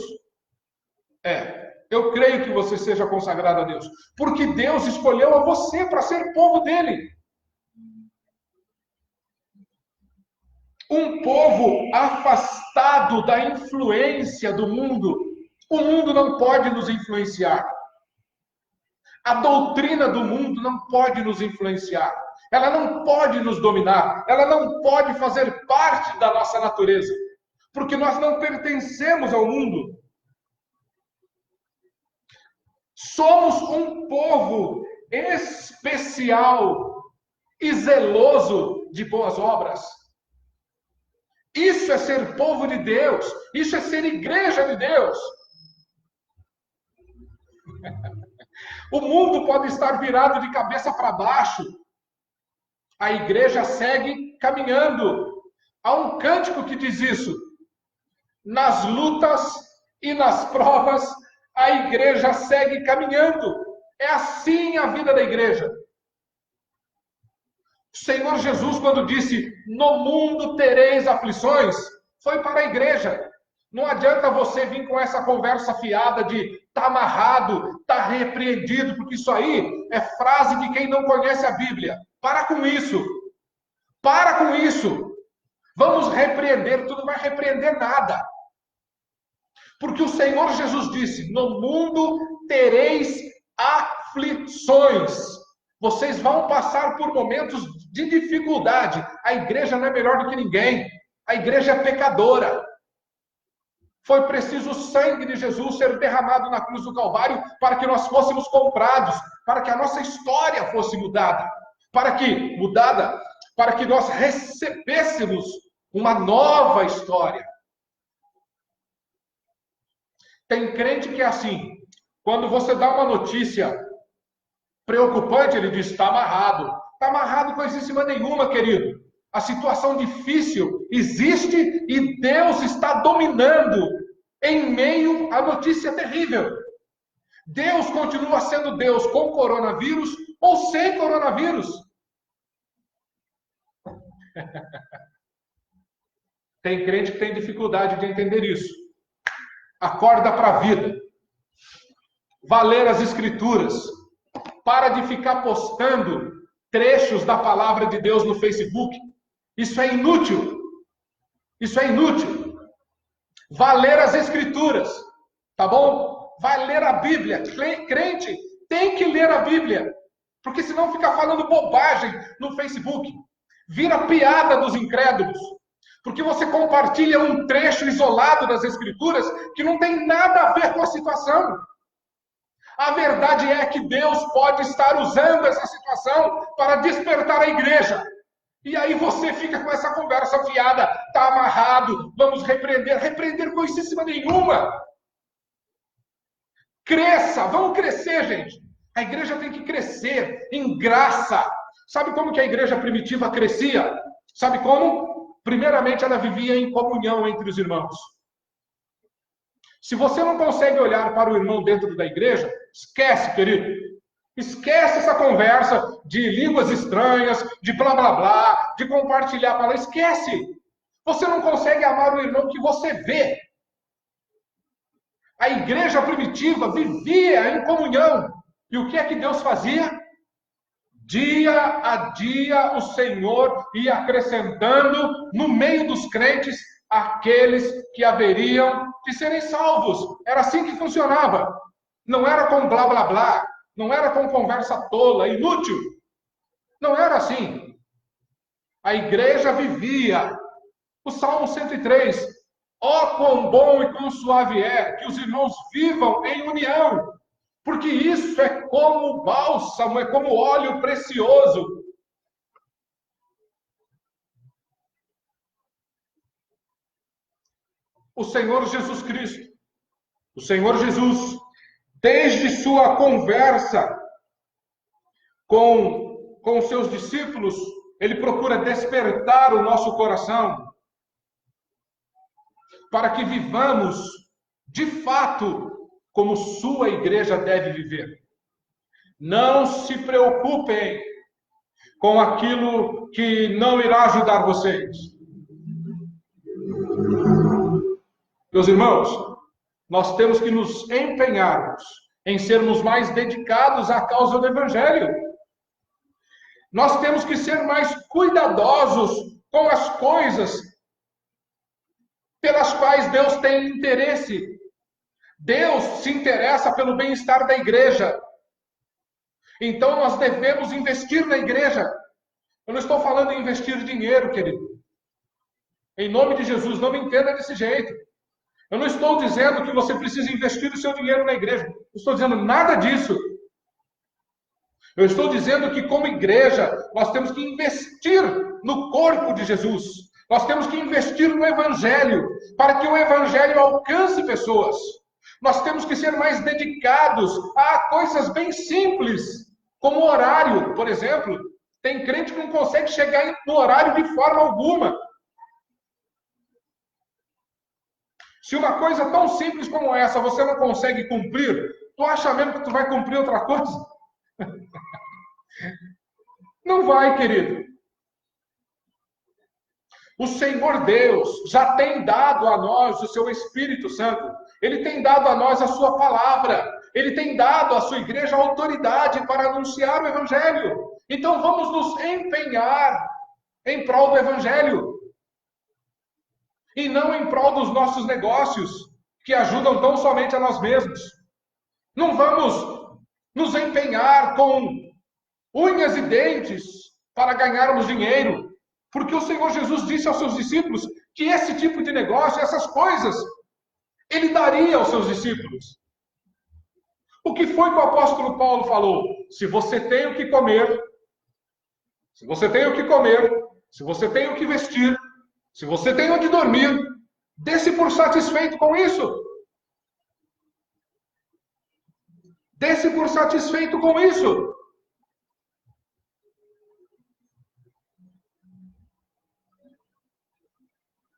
Eu creio que você seja consagrado a Deus. Porque Deus escolheu a você para ser povo dele. Um povo afastado da influência do mundo. O mundo não pode nos influenciar. A doutrina do mundo não pode nos influenciar. Ela não pode nos dominar. Ela não pode fazer parte da nossa natureza. Porque nós não pertencemos ao mundo. Somos um povo especial e zeloso de boas obras. Isso é ser povo de Deus. Isso é ser igreja de Deus. O mundo pode estar virado de cabeça para baixo. A igreja segue caminhando. Há um cântico que diz isso. Nas lutas e nas provas, a igreja segue caminhando. É assim a vida da igreja. O Senhor Jesus, quando disse, no mundo tereis aflições, foi para a igreja. Não adianta você vir com essa conversa fiada de tá amarrado, tá repreendido, porque isso aí é frase de quem não conhece a Bíblia. Para com isso. Para com isso. Vamos repreender, tu não vai repreender nada. Porque o Senhor Jesus disse, no mundo tereis aflições. Vocês vão passar por momentos de dificuldade. A igreja não é melhor do que ninguém. A igreja é pecadora. Foi preciso o sangue de Jesus ser derramado na cruz do Calvário para que nós fôssemos comprados, para que a nossa história fosse mudada, para que nós recebêssemos uma nova história. Tem crente que é assim, quando você dá uma notícia preocupante, ele diz, está amarrado. Está amarrado coisíssima nenhuma, querido. A situação difícil existe e Deus está dominando em meio à notícia terrível. Deus continua sendo Deus com coronavírus ou sem coronavírus. Tem crente que tem dificuldade de entender isso. Acorda para a vida. vá ler as Escrituras. Para de ficar postando trechos da palavra de Deus no Facebook. Isso é inútil. Isso é inútil. Vá ler as Escrituras. Tá bom? Vai ler a Bíblia. Crente tem que ler a Bíblia. Porque senão fica falando bobagem no Facebook. Vira piada dos incrédulos. Porque você compartilha um trecho isolado das Escrituras que não tem nada a ver com a situação. A verdade é que Deus pode estar usando essa situação para despertar a igreja. E aí você fica com essa conversa fiada, está amarrado, vamos repreender. Repreender coisíssima nenhuma. Cresça, vamos crescer, gente. A igreja tem que crescer em graça. Sabe como que a igreja primitiva crescia? Sabe como? Primeiramente, ela vivia em comunhão entre os irmãos. Se você não consegue olhar para o irmão dentro da igreja, esquece, querido. Esquece essa conversa de línguas estranhas, de blá blá blá, de compartilhar a palavra. Esquece. Você não consegue amar o irmão que você vê. A igreja primitiva vivia em comunhão. E o que é que Deus fazia? Dia a dia o Senhor ia acrescentando no meio dos crentes aqueles que haveriam de serem salvos. Era assim que funcionava. Não era com blá blá blá, não era com conversa tola, inútil. Não era assim. A igreja vivia. O Salmo 103. Ó, quão bom e quão suave é que os irmãos vivam em união. Porque isso é como bálsamo, é como óleo precioso. O Senhor Jesus Cristo, o Senhor Jesus, desde sua conversa com seus discípulos, ele procura despertar o nosso coração para que vivamos, de fato, como sua igreja deve viver. Não se preocupem com aquilo que não irá ajudar vocês. Meus irmãos, nós temos que nos empenharmos em sermos mais dedicados à causa do Evangelho. Nós temos que ser mais cuidadosos com as coisas pelas quais Deus tem interesse. Deus se interessa pelo bem-estar da igreja. Então nós devemos investir na igreja. Eu não estou falando em investir dinheiro, querido. Em nome de Jesus, não me entenda desse jeito. Eu não estou dizendo que você precisa investir o seu dinheiro na igreja. Eu estou dizendo nada disso. Eu estou dizendo que, como igreja, nós temos que investir no corpo de Jesus. Nós temos que investir no Evangelho, para que o Evangelho alcance pessoas. Nós temos que ser mais dedicados a coisas bem simples, como horário, por exemplo. Tem crente que não consegue chegar no horário de forma alguma. Se uma coisa tão simples como essa você não consegue cumprir, tu acha mesmo que tu vai cumprir outra coisa? Não vai, querido. O Senhor Deus já tem dado a nós o seu Espírito Santo. Ele tem dado a nós a sua palavra. Ele tem dado à sua igreja autoridade para anunciar o Evangelho. Então vamos nos empenhar em prol do Evangelho. E não em prol dos nossos negócios, que ajudam tão somente a nós mesmos. Não vamos nos empenhar com unhas e dentes para ganharmos dinheiro. Porque o Senhor Jesus disse aos seus discípulos que esse tipo de negócio, essas coisas, Ele daria aos seus discípulos. O que foi que o apóstolo Paulo falou? Se você tem o que comer, se você tem o que comer, se você tem o que vestir, se você tem onde dormir, dê-se por satisfeito com isso. Dê-se por satisfeito com isso.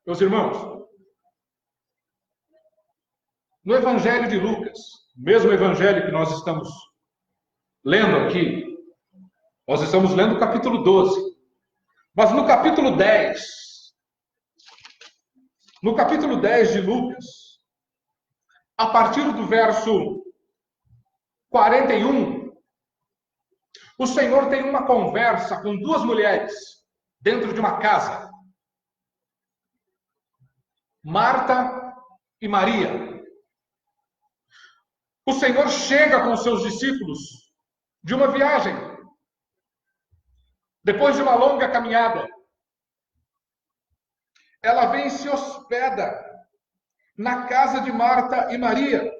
Meus irmãos, no Evangelho de Lucas, mesmo Evangelho que nós estamos lendo aqui, nós estamos lendo o capítulo 12. Mas no capítulo 10 de Lucas, a partir do verso 41, o Senhor tem uma conversa com duas mulheres dentro de uma casa. Marta e Maria. O Senhor chega com os seus discípulos de uma viagem, depois de uma longa caminhada. Ela vem e se hospeda na casa de Marta e Maria.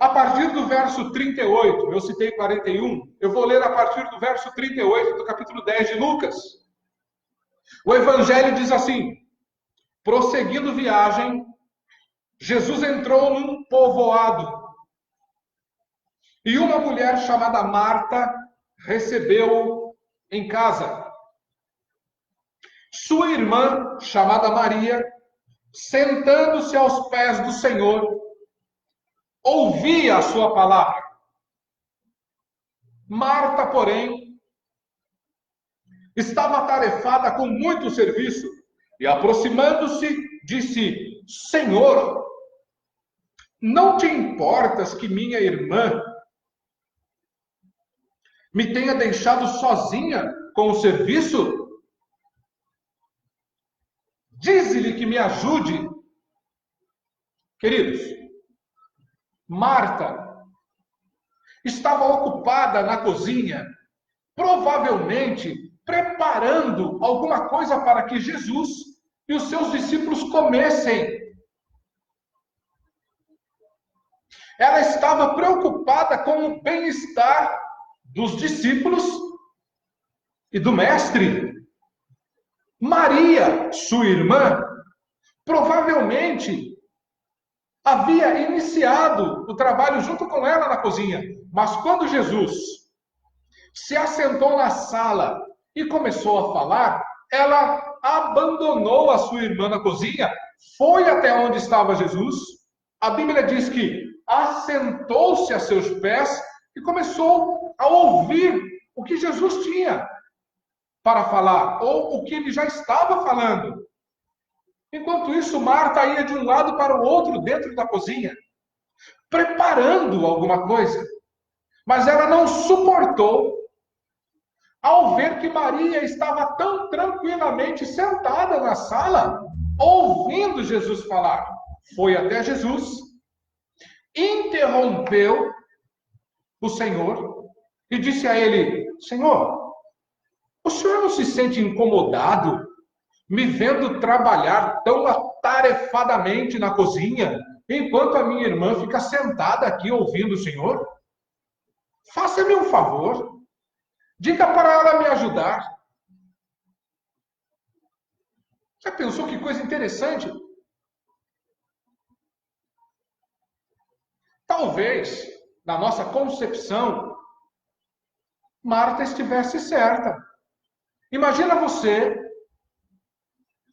A partir do verso 38, eu citei 41, eu vou ler a partir do verso 38 do capítulo 10 de Lucas. O Evangelho diz assim: prosseguindo viagem, Jesus entrou num povoado e uma mulher chamada Marta recebeu-o em casa. Sua irmã, chamada Maria, sentando-se aos pés do Senhor, ouvia a sua palavra. Marta, porém, estava atarefada com muito serviço e, aproximando-se, disse: Senhor, não te importas que minha irmã me tenha deixado sozinha com o serviço? Dize-lhe que me ajude. Queridos, Marta estava ocupada na cozinha, provavelmente preparando alguma coisa para que Jesus e os seus discípulos comessem. Ela estava preocupada com o bem-estar dos discípulos e do mestre. Maria, sua irmã, provavelmente havia iniciado o trabalho junto com ela na cozinha. Mas quando Jesus se assentou na sala e começou a falar, ela abandonou a sua irmã na cozinha, foi até onde estava Jesus. A Bíblia diz que assentou-se a seus pés e começou a ouvir o que Jesus tinha para falar, ou o que ele já estava falando. Enquanto isso, Marta ia de um lado para o outro dentro da cozinha, preparando alguma coisa. Mas ela não suportou ao ver que Maria estava tão tranquilamente sentada na sala, ouvindo Jesus falar. Foi até Jesus, interrompeu o Senhor e disse a ele: Senhor, o senhor não se sente incomodado me vendo trabalhar tão atarefadamente na cozinha, enquanto a minha irmã fica sentada aqui ouvindo o Senhor? Faça-me um favor. Diga para ela me ajudar. Já pensou que coisa interessante? Talvez, na nossa concepção, Marta estivesse certa. Imagina você,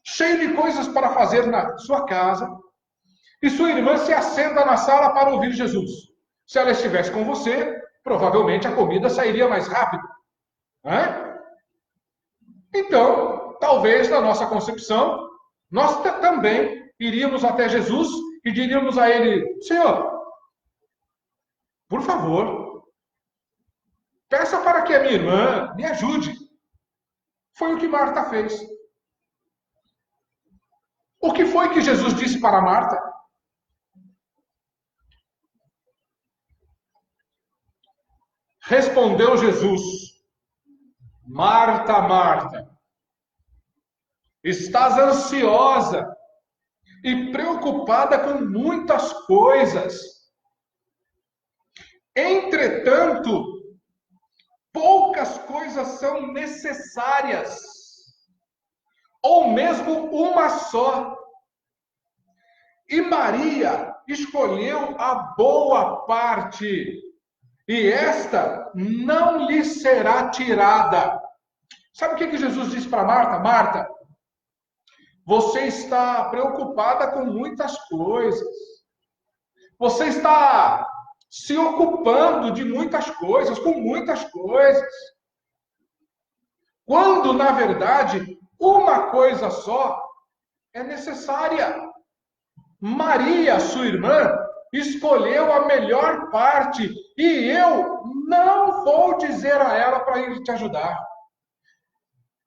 cheio de coisas para fazer na sua casa, e sua irmã se assenta na sala para ouvir Jesus. Se ela estivesse com você, provavelmente a comida sairia mais rápido. Então, talvez na nossa concepção, nós também iríamos até Jesus e diríamos a ele: Senhor, por favor, peça para que a minha irmã me ajude. Foi o que Marta fez. O que foi que Jesus disse para Marta? Respondeu Jesus: Marta, Marta, estás ansiosa e preocupada com muitas coisas. Entretanto, poucas coisas são necessárias, ou mesmo uma só. E Maria escolheu a boa parte, e esta não lhe será tirada. Sabe o que Jesus disse para Marta? Marta, você está preocupada com muitas coisas. Você está se ocupando de muitas coisas, com muitas coisas. Quando, na verdade, uma coisa só é necessária. Maria, sua irmã, escolheu a melhor parte e eu não vou dizer a ela para ir te ajudar.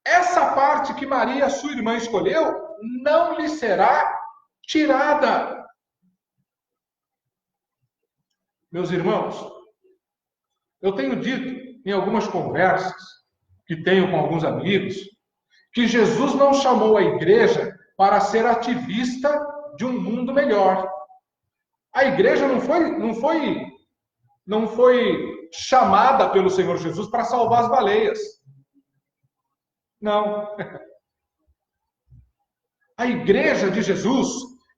Essa parte que Maria, sua irmã, escolheu, não lhe será tirada. Meus irmãos, eu tenho dito em algumas conversas que tenho com alguns amigos que Jesus não chamou a igreja para ser ativista de um mundo melhor. A igreja não foi chamada pelo Senhor Jesus para salvar as baleias. Não. A igreja de Jesus,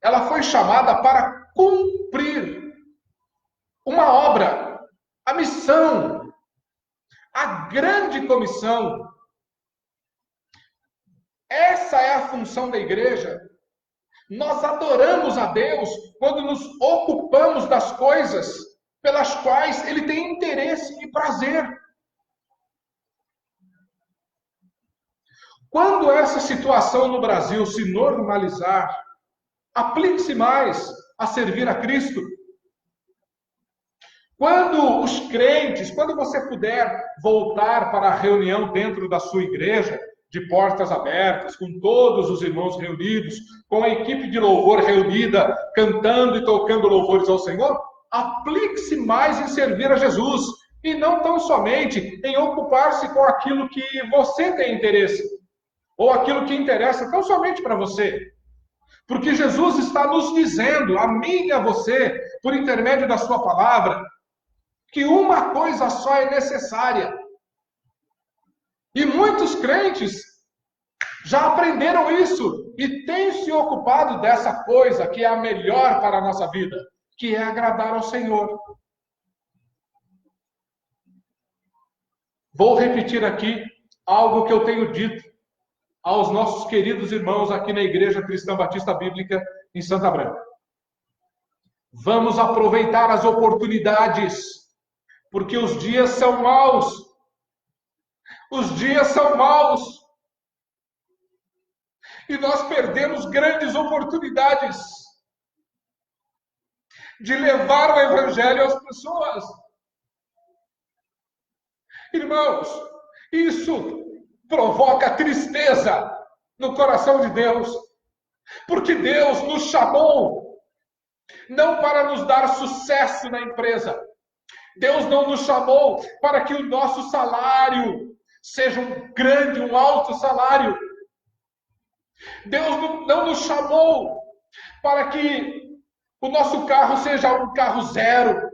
ela foi chamada para cumprir uma obra, a missão, a grande comissão. Essa é a função da igreja. Nós adoramos a Deus quando nos ocupamos das coisas pelas quais Ele tem interesse e prazer. Quando essa situação no Brasil se normalizar, aplique-se mais a servir a Cristo. Quando os crentes, quando você puder voltar para a reunião dentro da sua igreja, de portas abertas, com todos os irmãos reunidos, com a equipe de louvor reunida, cantando e tocando louvores ao Senhor, aplique-se mais em servir a Jesus, e não tão somente em ocupar-se com aquilo que você tem interesse, ou aquilo que interessa tão somente para você. Porque Jesus está nos dizendo, a mim e a você, por intermédio da sua palavra, que uma coisa só é necessária. E muitos crentes já aprenderam isso e têm se ocupado dessa coisa que é a melhor para a nossa vida, que é agradar ao Senhor. Vou repetir aqui algo que eu tenho dito aos nossos queridos irmãos aqui na Igreja Cristã Batista Bíblica em Santa Branca. Vamos aproveitar as oportunidades, porque os dias são maus. Os dias são maus. E nós perdemos grandes oportunidades de levar o Evangelho às pessoas. Irmãos, isso provoca tristeza no coração de Deus, porque Deus nos chamou não para nos dar sucesso na empresa. Deus não nos chamou para que o nosso salário seja um grande, um alto salário. Deus não nos chamou para que o nosso carro seja um carro zero,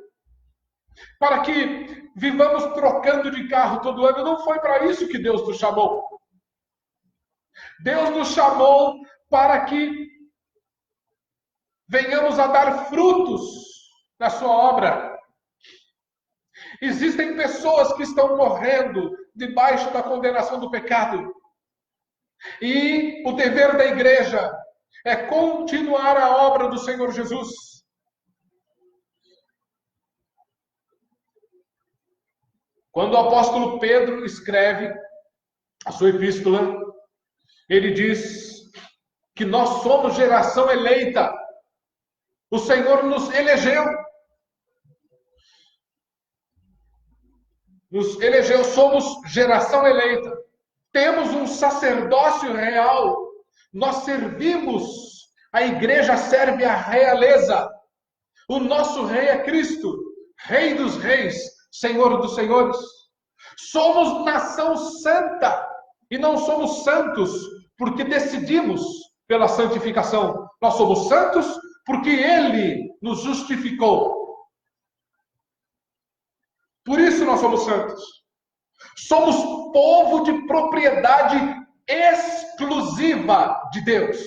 para que vivamos trocando de carro todo ano. Não foi para isso que Deus nos chamou. Deus nos chamou para que venhamos a dar frutos na sua obra. Existem pessoas que estão morrendo debaixo da condenação do pecado. E o dever da igreja é continuar a obra do Senhor Jesus. Quando o apóstolo Pedro escreve a sua epístola, ele diz que nós somos geração eleita. O Senhor nos elegeu. Nos elegeu, somos geração eleita. Temos um sacerdócio real. Nós servimos, a igreja serve a realeza. O nosso rei é Cristo, Rei dos reis, Senhor dos senhores. Somos nação santa e não somos santos porque decidimos pela santificação. Nós somos santos porque Ele nos justificou. Por isso nós somos santos. Somos povo de propriedade exclusiva de Deus.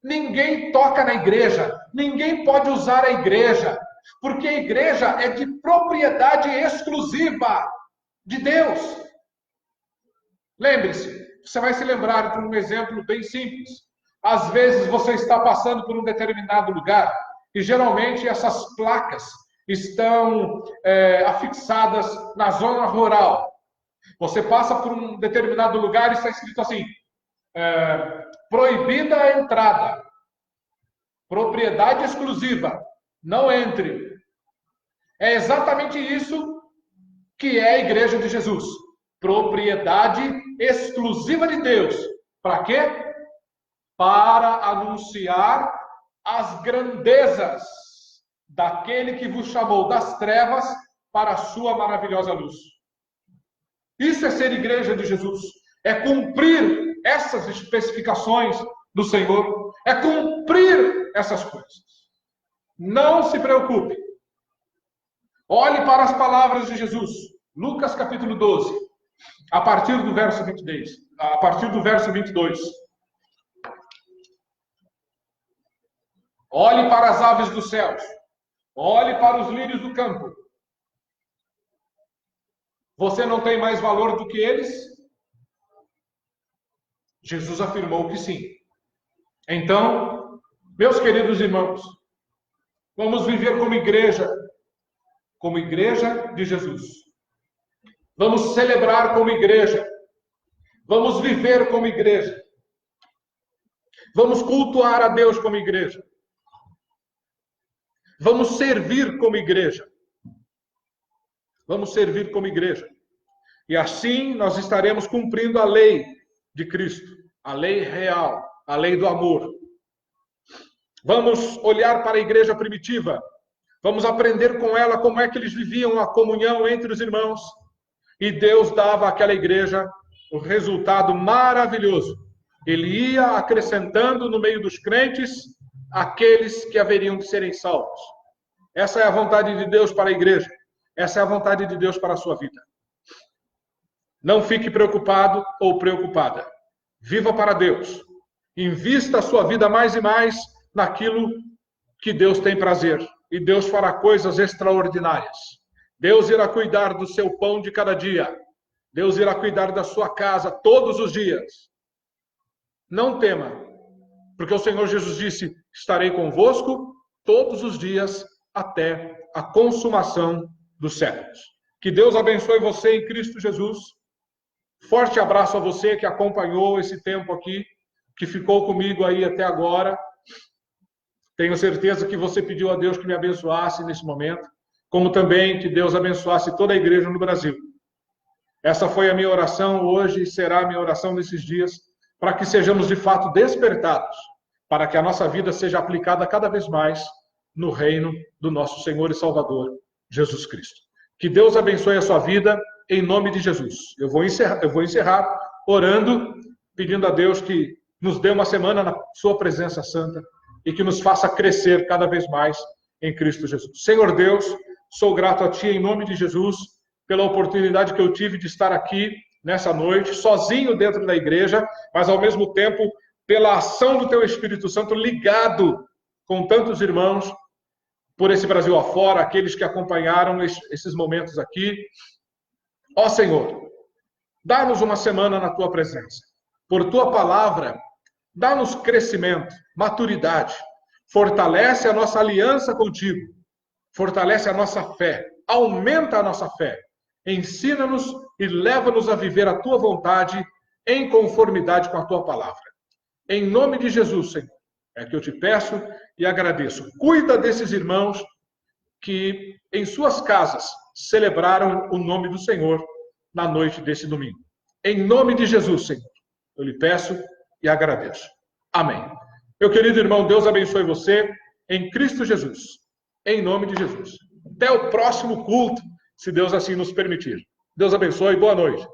Ninguém toca na igreja, ninguém pode usar a igreja, porque a igreja é de propriedade exclusiva de Deus. Lembre-se, você vai se lembrar de um exemplo bem simples. Às vezes você está passando por um determinado lugar e geralmente essas placas estão afixadas na zona rural. Você passa por um determinado lugar e está escrito assim, proibida a entrada. Propriedade exclusiva. Não entre. É exatamente isso que é a igreja de Jesus. Propriedade exclusiva de Deus. Para quê? Para anunciar as grandezas daquele que vos chamou das trevas para a sua maravilhosa luz. Isso é ser igreja de Jesus. É cumprir essas especificações do Senhor. É cumprir essas coisas. Não se preocupe. Olhe para as palavras de Jesus. Lucas capítulo 12. A partir do verso 22. A partir do verso 22. Olhe para as aves dos céus. Olhe para os lírios do campo. Você não tem mais valor do que eles? Jesus afirmou que sim. Então, meus queridos irmãos, vamos viver como igreja de Jesus. Vamos celebrar como igreja. Vamos viver como igreja. Vamos cultuar a Deus como igreja. Vamos servir como igreja. Vamos servir como igreja. E assim nós estaremos cumprindo a lei de Cristo, a lei real, a lei do amor. Vamos olhar para a igreja primitiva. Vamos aprender com ela como é que eles viviam a comunhão entre os irmãos. E Deus dava àquela igreja um resultado maravilhoso. Ele ia acrescentando no meio dos crentes aqueles que haveriam de serem salvos. Essa é a vontade de Deus para a igreja. Essa é a vontade de Deus para a sua vida. Não fique preocupado ou preocupada. Viva para Deus. Invista a sua vida mais e mais naquilo que Deus tem prazer. E Deus fará coisas extraordinárias. Deus irá cuidar do seu pão de cada dia. Deus irá cuidar da sua casa todos os dias. Não tema, porque o Senhor Jesus disse: estarei convosco todos os dias até a consumação dos séculos. Que Deus abençoe você em Cristo Jesus. Forte abraço a você que acompanhou esse tempo aqui, que ficou comigo aí até agora. Tenho certeza que você pediu a Deus que me abençoasse nesse momento, como também que Deus abençoasse toda a igreja no Brasil. Essa foi a minha oração hoje e será a minha oração nesses dias, para que sejamos de fato despertados, para que a nossa vida seja aplicada cada vez mais no reino do nosso Senhor e Salvador, Jesus Cristo. Que Deus abençoe a sua vida em nome de Jesus. Eu vou encerrar orando, pedindo a Deus que nos dê uma semana na sua presença santa e que nos faça crescer cada vez mais em Cristo Jesus. Senhor Deus, sou grato a Ti em nome de Jesus pela oportunidade que eu tive de estar aqui nessa noite, sozinho dentro da igreja, mas ao mesmo tempo pela ação do Teu Espírito Santo ligado com tantos irmãos por esse Brasil afora, aqueles que acompanharam esses momentos aqui. Ó Senhor, dá-nos uma semana na Tua presença. Por Tua palavra, dá-nos crescimento, maturidade. Fortalece a nossa aliança contigo. Fortalece a nossa fé. Aumenta a nossa fé. Ensina-nos e leva-nos a viver a Tua vontade em conformidade com a Tua palavra. Em nome de Jesus, Senhor, é que eu te peço e agradeço. Cuida desses irmãos que em suas casas celebraram o nome do Senhor na noite desse domingo. Em nome de Jesus, Senhor, eu lhe peço e agradeço. Amém. Meu querido irmão, Deus abençoe você em Cristo Jesus. Em nome de Jesus. Até o próximo culto, se Deus assim nos permitir. Deus abençoe. Boa noite.